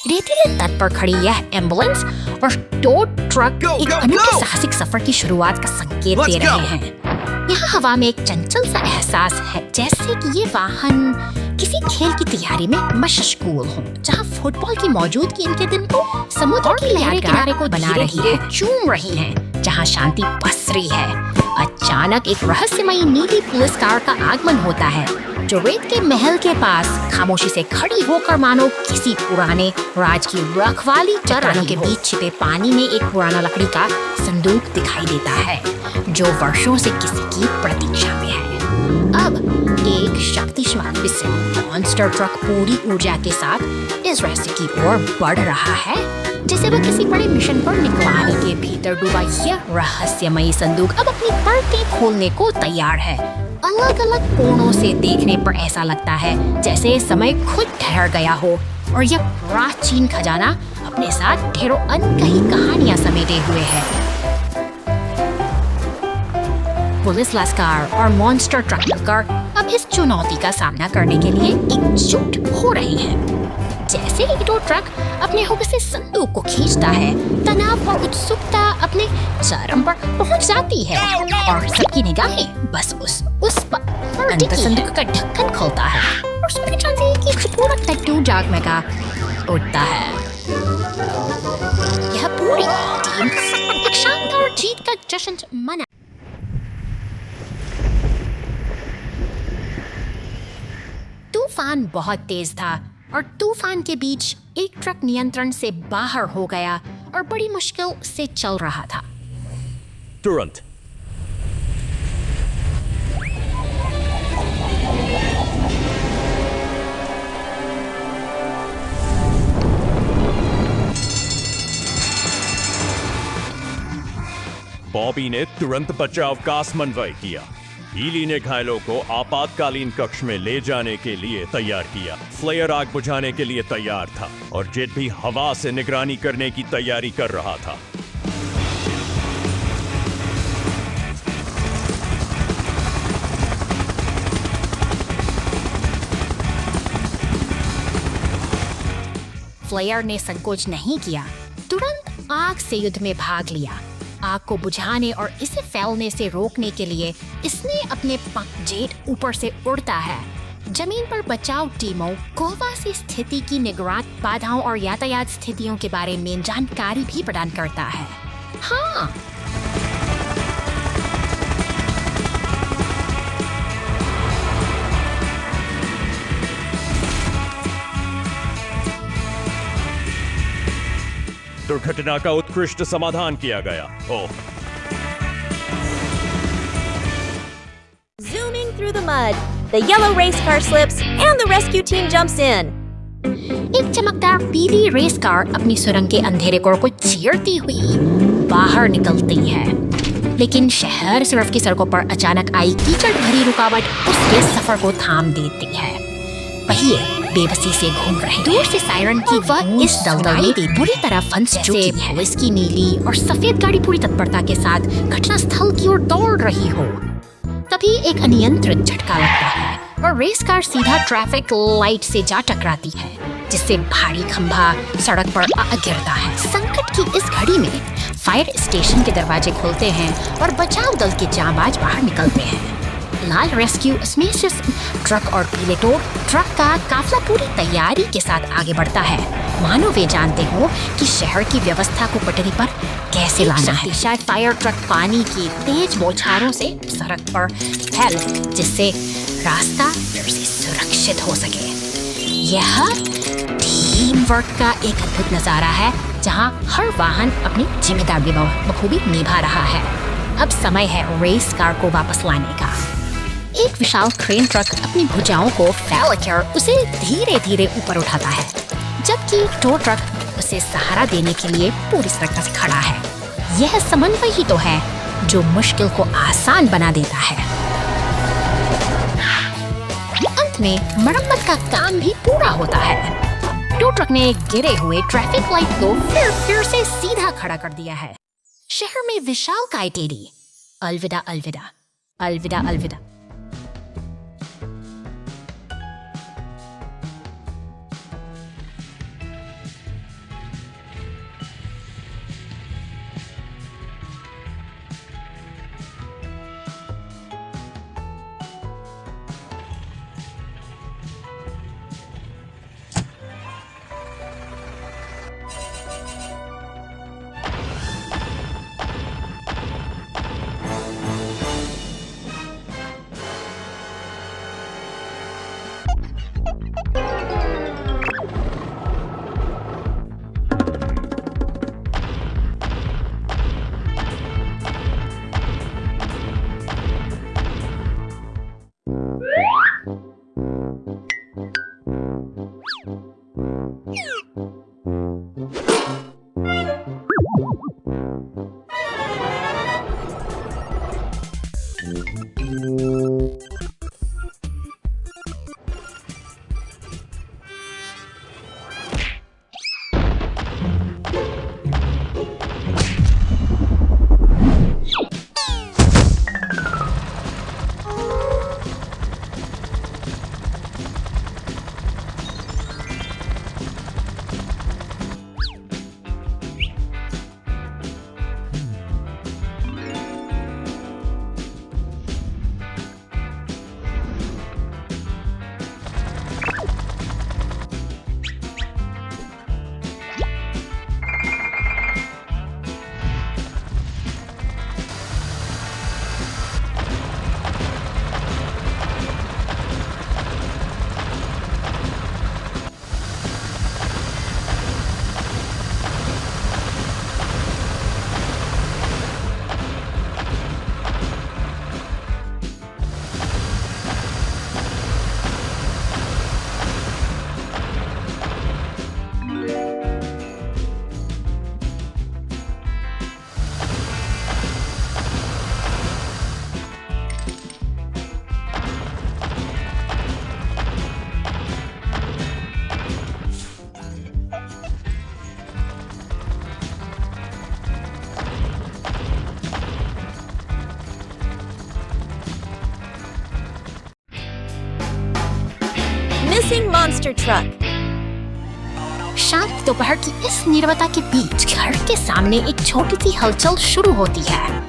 रेतीले तट पर खड़ी यह एम्बुलेंस और टो ट्रक एक अनूठे साहसिक सफर की शुरुआत का संकेत दे रहे हैं। यहाँ हवा में एक चंचल सा एहसास है, जैसे कि ये वाहन किसी खेल की तैयारी में मशगूल हो, जहाँ फुटबॉल की मौजूदगी इनके दिन को समुद्र की लहरें किनारे को बना रही है, चूम रही है, जहाँ शांति पसरी है। अचानक एक रहस्यमयी नीली पुलिस कार का आगमन होता है, जो रेत के महल के पास खामोशी से खड़ी होकर मानो किसी पुराने राज की रखवाली चट्टानों के बीच छिपे पानी में एक पुराना लकड़ी का संदूक दिखाई देता है, जो वर्षों से किसी की प्रतीक्षा में है। अब एक शक्तिशाली मॉन्स्टर ट्रक पूरी ऊर्जा के साथ इस रहस्य की ओर बढ़ रहा है, जैसे वह किसी बड़े मिशन पर निकला हो। के भीतर डूबा यह रहस्यमयी संदूक अब अपनी परतें खोलने को तैयार है। अलग अलग कोणों से देखने पर ऐसा लगता है जैसे समय खुद ठहर गया हो और यह प्राचीन खजाना अपने साथ ढेरों अनकही कहानियां समेटे हुए है। पुलिस लश्कर और मॉन्स्टर ट्रक मिलकर अब इस चुनौती का सामना करने के लिए एकजुट हो रही हैं। जैसे ही टो ट्रक अपने हुक्म से संदूक को खींचता है, तनाव और उत्सुकता अपने चरम पर पहुंच जाती है और सबकी निगाहें बस उस पर अंदर संदूक का ढक्कन खुलता है और उसमें एक खूबसूरत टैटू जगमगा उठता है। यह पूरी टीम एक शानदार जीत का जश्न मना। तूफान बहुत तेज था और तूफान के बीच एक ट्रक नियंत्रण से बाहर हो गया और बड़ी मुश्किल से चल रहा था। तुरंत बॉबी ने तुरंत बचाव का समन्वय किया। हीली ने घायलों को आपातकालीन कक्ष में ले जाने के लिए तैयार किया। फ्लेयर आग बुझाने के लिए तैयार था और जेट भी हवा से निगरानी करने की तैयारी कर रहा था। फ्लेयर ने संकोच नहीं किया, तुरंत आग से युद्ध में भाग लिया। आग को बुझाने और इसे फैलने से रोकने के लिए इसने अपने जेट ऊपर से उड़ता है। जमीन पर बचाव टीमों कोवा से स्थिति की निगरानी, बाधाओं और यातायात स्थितियों के बारे में जानकारी भी प्रदान करता है। हाँ, दुर्घटना का उत्कृष्ट समाधान किया गया। ओह, Zooming through the mud, the yellow race car slips and the rescue team jumps in. एक चमकदार पीली रेस कार अपनी सुरंग के अंधेरे कोर को चीरती हुई बाहर निकलती है, लेकिन शहर सिर्फ की सड़कों पर अचानक आई कीचड़ भरी रुकावट उसके सफर को थाम देती है। पहिए बेबसी से घूम रहे। दूर से सायरन की वह इस दलदल में बुरी तरह फंस चुकी है। पुलिस की नीली और सफेद गाड़ी पूरी तत्परता के साथ घटना स्थल की ओर दौड़ रही हो। तभी एक अनियंत्रित झटका लगता है और रेस कार सीधा ट्रैफिक लाइट से जा टकराती है, जिससे भारी खंभा सड़क पर आ गिरता है। संकट की इस घड़ी में फायर स्टेशन के दरवाजे खुलते हैं और बचाव दल के जांबाज बाहर निकलते हैं। लाल रेस्क्यू स्मेशियस ट्रक और पीले टो ट्रक का काफिला पूरी तैयारी के साथ आगे बढ़ता है, मानो वे जानते हो कि शहर की व्यवस्था को पटरी पर कैसे लाना है। शायद फायर ट्रक पानी की तेज बौछारों से सड़क पर फैल, जिससे रास्ता फिर से सुरक्षित हो सके। यह टीम वर्क का एक अद्भुत नजारा है, जहां हर वाहन अपनी जिम्मेदारी बखूबी निभा रहा है। अब समय है रेस कार को वापस लाने का। एक विशाल क्रेन ट्रक अपनी भुजाओं को फैलाकर उसे धीरे धीरे ऊपर उठाता है, जबकि टो ट्रक उसे सहारा देने के लिए पूरी तरह से खड़ा है। यह समन्वय ही तो है जो मुश्किल को आसान बना देता है। अंत में मरम्मत का काम भी पूरा होता है। टो ट्रक ने गिरे हुए ट्रैफिक लाइट को फिर से सीधा खड़ा कर दिया है। शहर में विशाल काय टेढ़ी। अलविदा अलविदा अलविदा अलविदा। approaching monster truck. शांत दोपहर की इस नीरवता के बीच घर के सामने एक छोटी सी हलचल शुरू होती है।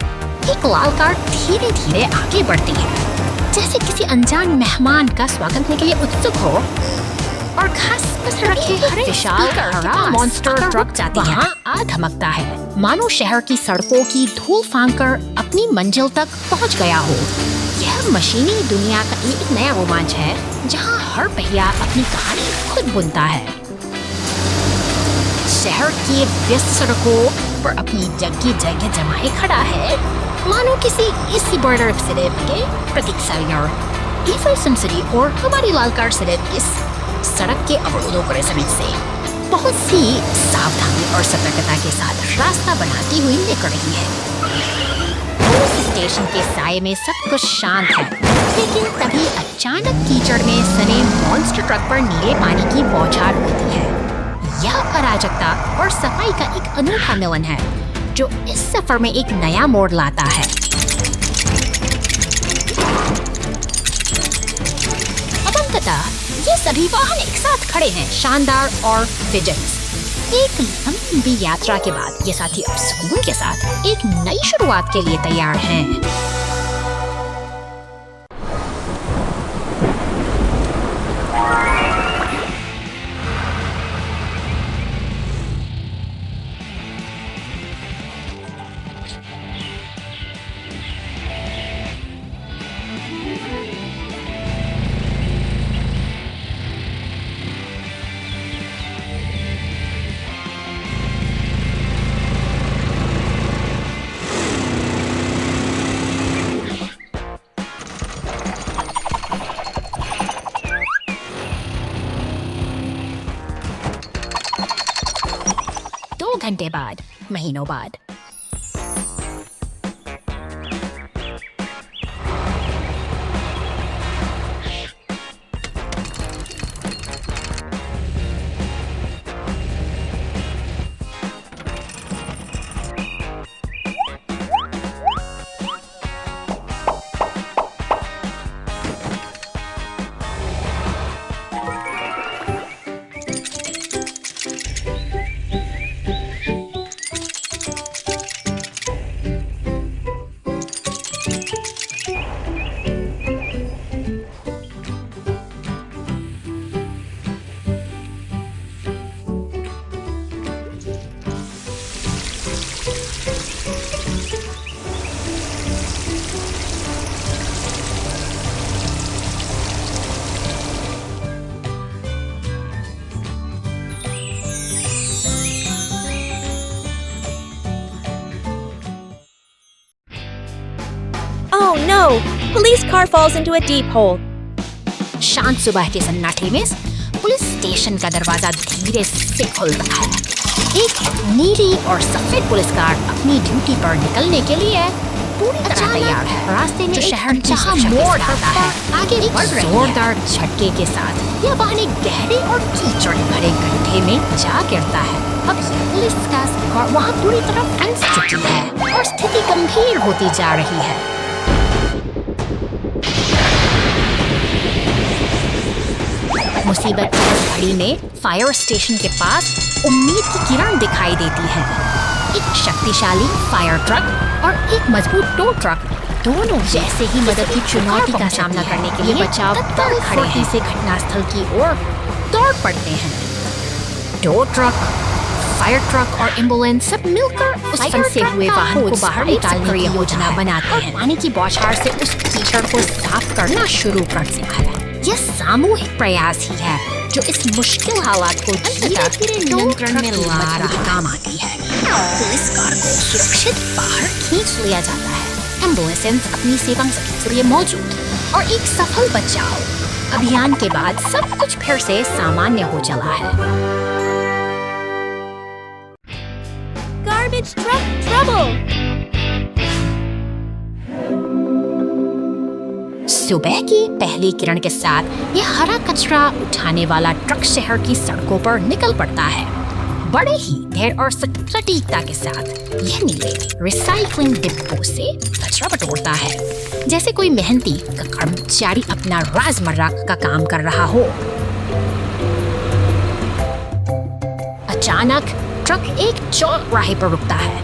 एक लाल कार धीरे धीरे आगे बढ़ती है, जैसे किसी अनजान मेहमान का स्वागत करने के लिए उत्सुक हो। और घास पर रखे हरे विशाल हरा मॉन्स्टर ट्रक जाती है, आ धमकता है, मानो शहर की सड़कों की धूल फांककर अपनी मंजिल तक पहुंच गया हो। यह मशीनी दुनिया का एक नया रोमांच है, जहां हर पहिया अपनी कहानी खुद बुनता है। शहर की व्यस्त सड़कों पर अपनी जगह जमाए खड़ा है, मानो किसी इसी बॉर्डर सिर्फ के प्रतीक्षालय ईफल सिटी और हमारी लाल कार सिर्फ इस सड़क के अवरोधों को रेसमेंट से बहुत सी सावधानी और सतर्कता के साथ रास्ता बनाती हुई निकल रही है। पुलिस स्टेशन के साये में सब कुछ शांत है, लेकिन तभी अचानक कीचड़ में सने मॉन्स्टर ट्रक पर नीले पानी की बौछार होती है। यह अराजकता और सफाई का एक अनूठा मिलन है, जो इस सफर में एक नया मोड़ लाता है। अब अंततः ये सभी वाहन एक साथ खड़े हैं, शानदार और विजयी। एक लंबी यात्रा के बाद ये साथी अब सुकून के साथ एक नई शुरुआत के लिए तैयार हैं। घंटे बाद, महीनों बाद। Oh no! Police car falls into a deep hole. शांत सुबह के सन्नाटे में पुलिस स्टेशन का दरवाजा धीरे से खुलता है। एक नीली और सफेद पुलिस कार अपनी ड्यूटी पर निकलने के लिए पूरी तरह तैयार है। रास्ते में शहर जहां मोड़ आता है, आगे बढ़ रही है। जोरदार झटके के साथ यह वाहन एक गहरे और कीचड़ भरे गड्ढे में जा गिरता है। अब पुलिस का कार वहां पूरी तरह फंस चुकी है और स्थिति गंभीर होती जा रही है। मुसीबत की इस घड़ी में फायर स्टेशन के पास उम्मीद की किरण दिखाई देती है। एक शक्तिशाली फायर ट्रक और एक मजबूत टो ट्रक दोनों जैसे ही मदद की चुनौती का सामना करने के लिए बचाव दल खड़े हैं से घटनास्थल की ओर दौड़ पड़ते हैं। टो ट्रक, फायर ट्रक और एम्बुलेंस सब मिलकर उस फंसे हुए वाहन को बाहर निकालने की योजना बनाते हैं। पानी की बौछार से उस कीचड़ को साफ करना शुरू कर देता है। यह सामूहिक प्रयास ही है जो इस मुश्किल हालात को धीरे-धीरे नियंत्रण में ला रहा काम आती है। पुलिस कार को सुरक्षित बाहर खींच लिया जाता है। एम्बुलेंस अपनी सेवा के लिए मौजूद और एक सफल बचाव अभियान के बाद सब कुछ फिर से सामान्य हो चला है। Garbage truck trouble! सुबह की पहली किरण के साथ यह हरा कचरा उठाने वाला ट्रक शहर की सड़कों पर निकल पड़ता है। बड़े ही धैर्य और सटीकता के साथ यह नीले रिसाइकलिंग डिब्बों से कचरा बटोरता है, जैसे कोई मेहनती कर्मचारी अपना रोजमर्रा का काम कर रहा हो। अचानक ट्रक एक चौराहे पर रुकता है।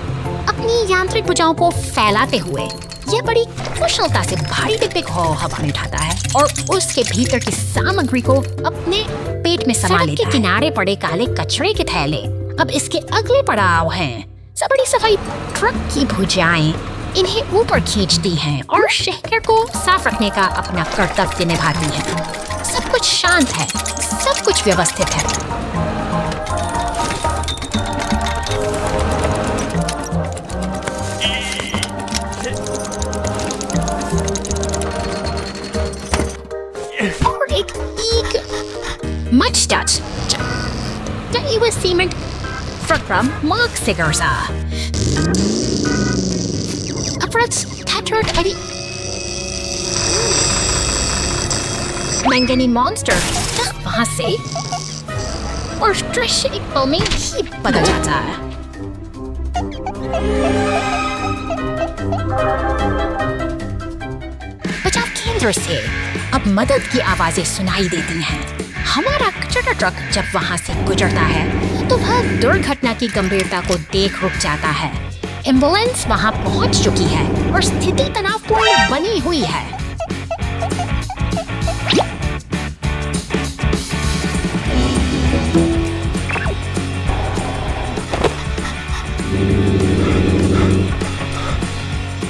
अपनी यांत्रिक भुजाओं को फैलाते हुए यह बड़ी कुशलता से भारी डिब्बे को हवा में उठाता है और उसके भीतर की सामग्री को अपने पेट में समा लेता है। किनारे पड़े काले कचरे के थैले अब इसके अगले पड़ाव हैं। बड़ी सफाई ट्रक की भुजाएं इन्हें ऊपर खींचती हैं और शहर को साफ रखने का अपना कर्तव्य निभाती हैं। सब कुछ शांत है, सब कुछ व्यवस्थित है। और एक much touch. Der Iwe-Siemens Fragram mag Sigarza. Afrats tattered Eddie Mangani monster वहाँ से और दृश्य एक पल में ही बदल जाता है। बचाव केंद्र से अब मदद की आवाजें सुनाई देती हैं। हमारा कचरा ट्रक जब वहाँ से गुजरता है तो वह दुर्घटना की गंभीरता को देख रुक जाता है। एम्बुलेंस वहाँ पहुँच चुकी है और स्थिति तनावपूर्ण बनी हुई है।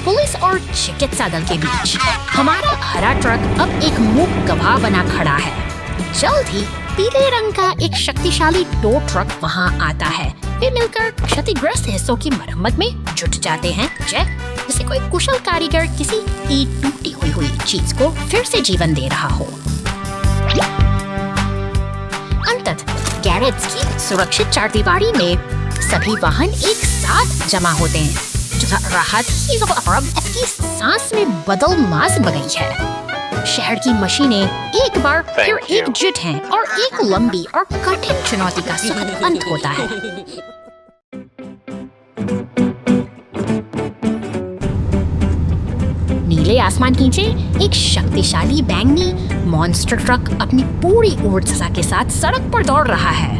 पुलिस और चिकित्सा दल के बीच हमारा हरा ट्रक अब एक मूक गवाह बना खड़ा है। जल्द ही पीले रंग का एक शक्तिशाली टो ट्रक वहां आता है। वे मिलकर क्षतिग्रस्त हिस्सों की मरम्मत में जुट जाते हैं, जैसे कोई कुशल कारीगर किसी की टूटी हुई चीज को फिर से जीवन दे रहा हो। अंततः गैरेज की सुरक्षित चारदीवारी में सभी वाहन एक साथ जमा होते हैं। राहत की सांस में बदल मास बगई है। शहर की मशीनें एक बार फिर एकजुट हैं और एक लंबी और कठिन चुनौती का सुखद अंत होता है। नीले आसमान के नीचे एक शक्तिशाली बैंगनी मॉन्स्टर ट्रक अपनी पूरी ऊर्जा के साथ सड़क पर दौड़ रहा है।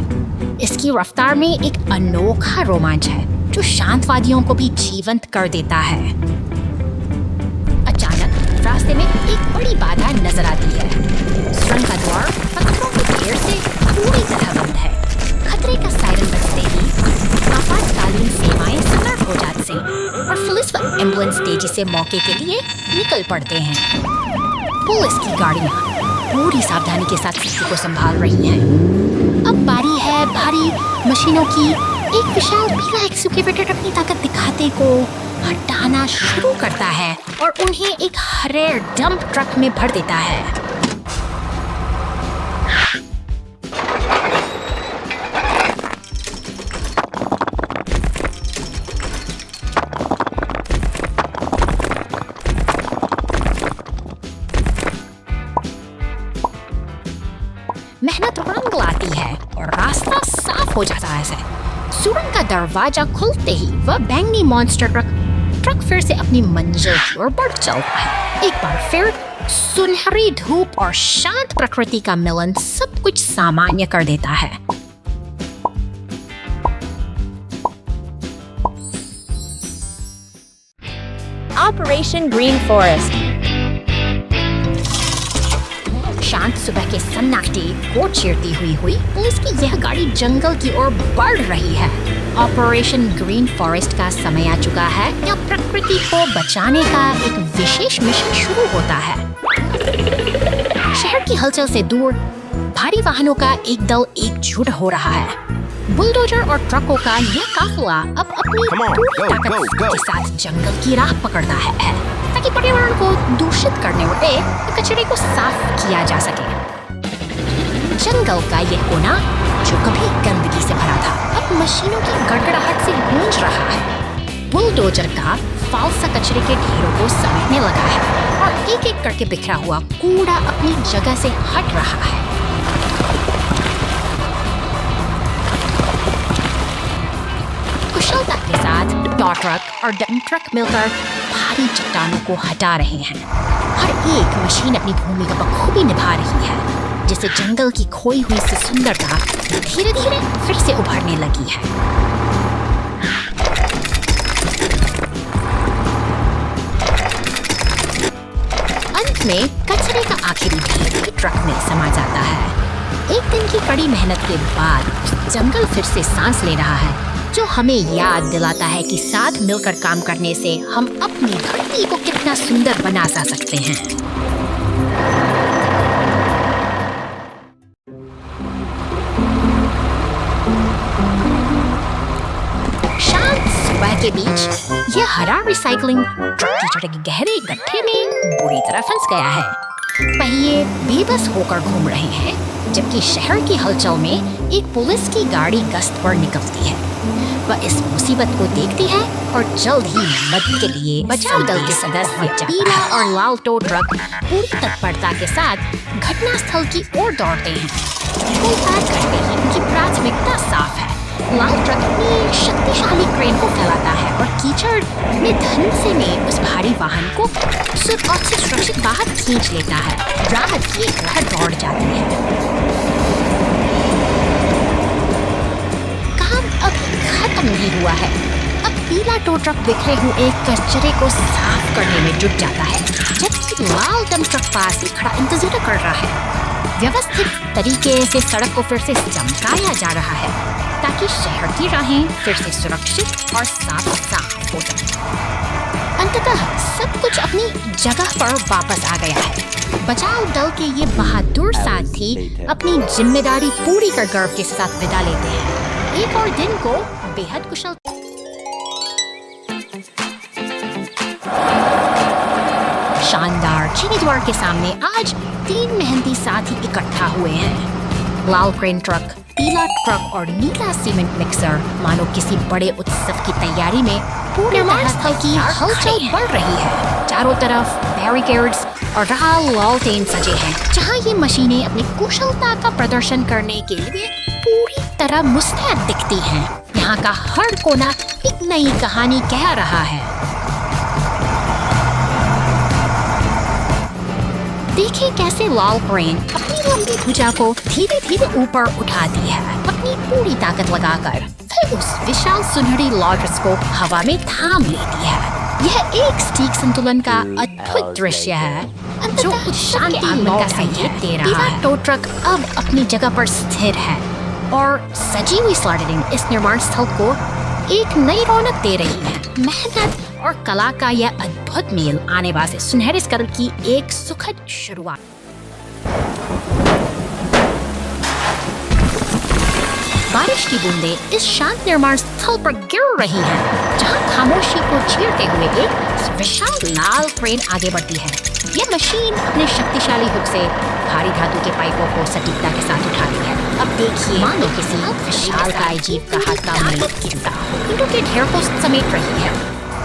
इसकी रफ्तार में एक अनोखा रोमांच है जो शांतवादियों को भी जीवंत कर देता है। अचानक रास्ते में एक बड़ी बाधा नजर आती है। सुरंग का द्वार पत्थरों के ढेर से पूरी तरह बंद है। खतरे का सायरन बजते ही आपातकालीन सेवाएं सतर्क हो जाती हैं और पुलिस व एम्बुलेंस तेजी से मौके के लिए निकल पड़ते हैं। पुलिस की गाड़ियां पूरी सावधानी के साथ स्थिति को संभाल रही हैं। अब बारी है भारी मशीनों की। एक विशाल पीला एक्सकेवेटर अपनी ताकत दिखाते को हटाना शुरू करता है और उन्हें एक हरे डंप ट्रक में भर देता है। मेहनत रंग लाती है और रास्ता साफ हो जाता है। सुरंग का दरवाजा खुलते ही वह बैंगनी मॉन्स्टर ट्रक फिर से अपनी मंजिल की ओर बढ़ चलता है। एक बार फिर सुनहरी धूप और शांत प्रकृति का मिलन सब कुछ सामान्य कर देता है। Operation Green Forest. शांत सुबह के सन्नाटे को चीरती हुई पुलिस की यह गाड़ी जंगल की ओर बढ़ रही है। ऑपरेशन ग्रीन फॉरेस्ट का समय आ चुका है। यहाँ प्रकृति को बचाने का एक विशेष मिशन शुरू होता है। शहर की हलचल से दूर भारी वाहनों का एक दल एकजुट हो रहा है। बुलडोजर और ट्रकों का यह काफिला अब अपनी पूरी ताकत के साथ जंगल की राह पकड़ता है ताकि पर्यावरण को दूषित करने वाले कचरे को साफ किया जा सके। जंगल का यह कोना जो कभी गंदगी से भरा था अब मशीनों की गड़गड़ाहट से गूंज रहा है। बुलडोजर का फालसा कचरे के ढेरों को समेटने लगा है और एक एक करके बिखरा हुआ कूड़ा अपनी जगह से हट रहा है। कुशलता के साथ टॉ ट्रक और डंप ट्रक मिलकर भारी चट्टानों को हटा रहे हैं। हर एक मशीन अपनी भूमिका बखूबी निभा रही है, जिससे जंगल की खोई हुई सी सुंदरता धीरे धीरे फिर से उभरने लगी है। अंत में कचरे का आखिरी ढेर भी ट्रक में समा जाता है। एक दिन की कड़ी मेहनत के बाद जंगल फिर से सांस ले रहा है, जो हमें याद दिलाता है कि साथ मिलकर काम करने से हम अपनी धरती को कितना सुंदर बना सकते हैं। शांत सुबह के बीच यह हरा रिसाइकलिंग ट्रक कीचड़ के गहरे गड्ढे में बुरी तरह फंस गया है। पहिए बेबस होकर घूम रहे हैं, जबकि शहर की हलचल में एक पुलिस की गाड़ी गश्त पर निकलती है। वह इस मुसीबत को देखती है और जल्द ही मदद के लिए बचाव दल के सदस्य पीला और लाल टो ट्रक पूरी तत्परता के साथ घटनास्थल की ओर दौड़ते हैं। पुल पार करते ही उनकी प्राथमिकता साफ है। लाल ट्रक अपनी शक्तिशाली क्रेन को फैलाता है और कीचड़ में धंसे में उस भारी वाहन को सुरक्षित बाहर खींच लेता है। राहत की राह दौड़ जाती है। काम अब खत्म नहीं हुआ है। अब पीला टो ट्रक बिखरे हुए कचरे को साफ करने में जुट जाता है, जबकि लाल डंप ट्रक पास ही खड़ा इंतजार कर रहा है। व्यवस्थित तरीके से सड़क को फिर से चमकाया जा रहा है, ताकि शहर की राहें फिर से सुरक्षित और साफ हो सके। अंततः सब कुछ अपनी जगह पर वापस आ गया है। बचाव दल के ये बहादुर साथी अपनी जिम्मेदारी पूरी कर गर्व के साथ विदा लेते हैं। एक और दिन को बेहद कुशल शानदार चीनी द्वार के सामने आज 3 मेहनती साथी इकट्ठा हुए हैं। लाल क्रेन ट्रक, पीला ट्रक और नीला सीमेंट मिक्सर मानो किसी बड़े उत्सव की तैयारी में पूरे स्थल की हलचल बढ़ रही है। चारों तरफ बैरिकेड्स और लालटेन सजे हैं, जहां ये मशीनें अपनी कुशलता का प्रदर्शन करने के लिए पूरी तरह मुस्तैद दिखती हैं। यहाँ का हर कोना एक नई कहानी कह रहा है। देखिए कैसे लाल क्रेन अपनी लंबी भुजा को धीरे धीरे ऊपर उठाती है, अपनी पूरी ताकत लगाकर फिर उस विशाल सुनहरी लॉडर्स को हवा में थाम लेती है। यह एक सटीक संतुलन का अद्भुत दृश्य है, जो शांति का संकेत दे रहा है। टो ट्रक अब अपनी जगह पर स्थिर है और सजी हुई स्लॉटरिंग इस निर्माण स्थल को एक नई रौनक दे रही है। मेहनत और कला का यह अद्भुत मेल आने वाले सुनहरे कल की एक सुखद शुरुआत। बारिश की बूंदें इस शांत निर्माण स्थल पर गिर रही हैं, जहां खामोशी को चीरते हुए एक विशाल लाल क्रेन आगे बढ़ती है। यह मशीन अपने शक्तिशाली हुक से भारी धातु के पाइपों को सटीकता के साथ उठाती है। अब देखिए मानो किसी विशाल काय जीव का हाथ का मेल गिरता ईंटों के ढेर को समेट रही है।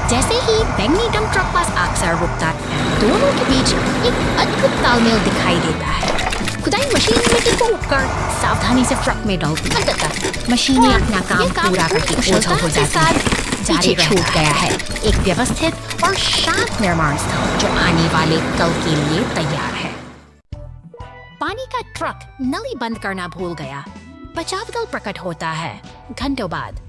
जैसे ही बैंगनी डंप ट्रक पास अक्सर रुकता है, दोनों के बीच एक अद्भुत तालमेल दिखाई देता है। खुदाई मशीन मिट्टी को उठकर सावधानी से ट्रक में डालती है। अंततः मशीनें अपना काम पूरा करके ओझल हो जाती है। जारी छूट गया है एक व्यवस्थित और शांत निर्माण स्थल, जो आने वाले कल के लिए तैयार है। पानी का ट्रक नली बंद करना भूल गया। बचाव दल प्रकट होता है घंटों बाद।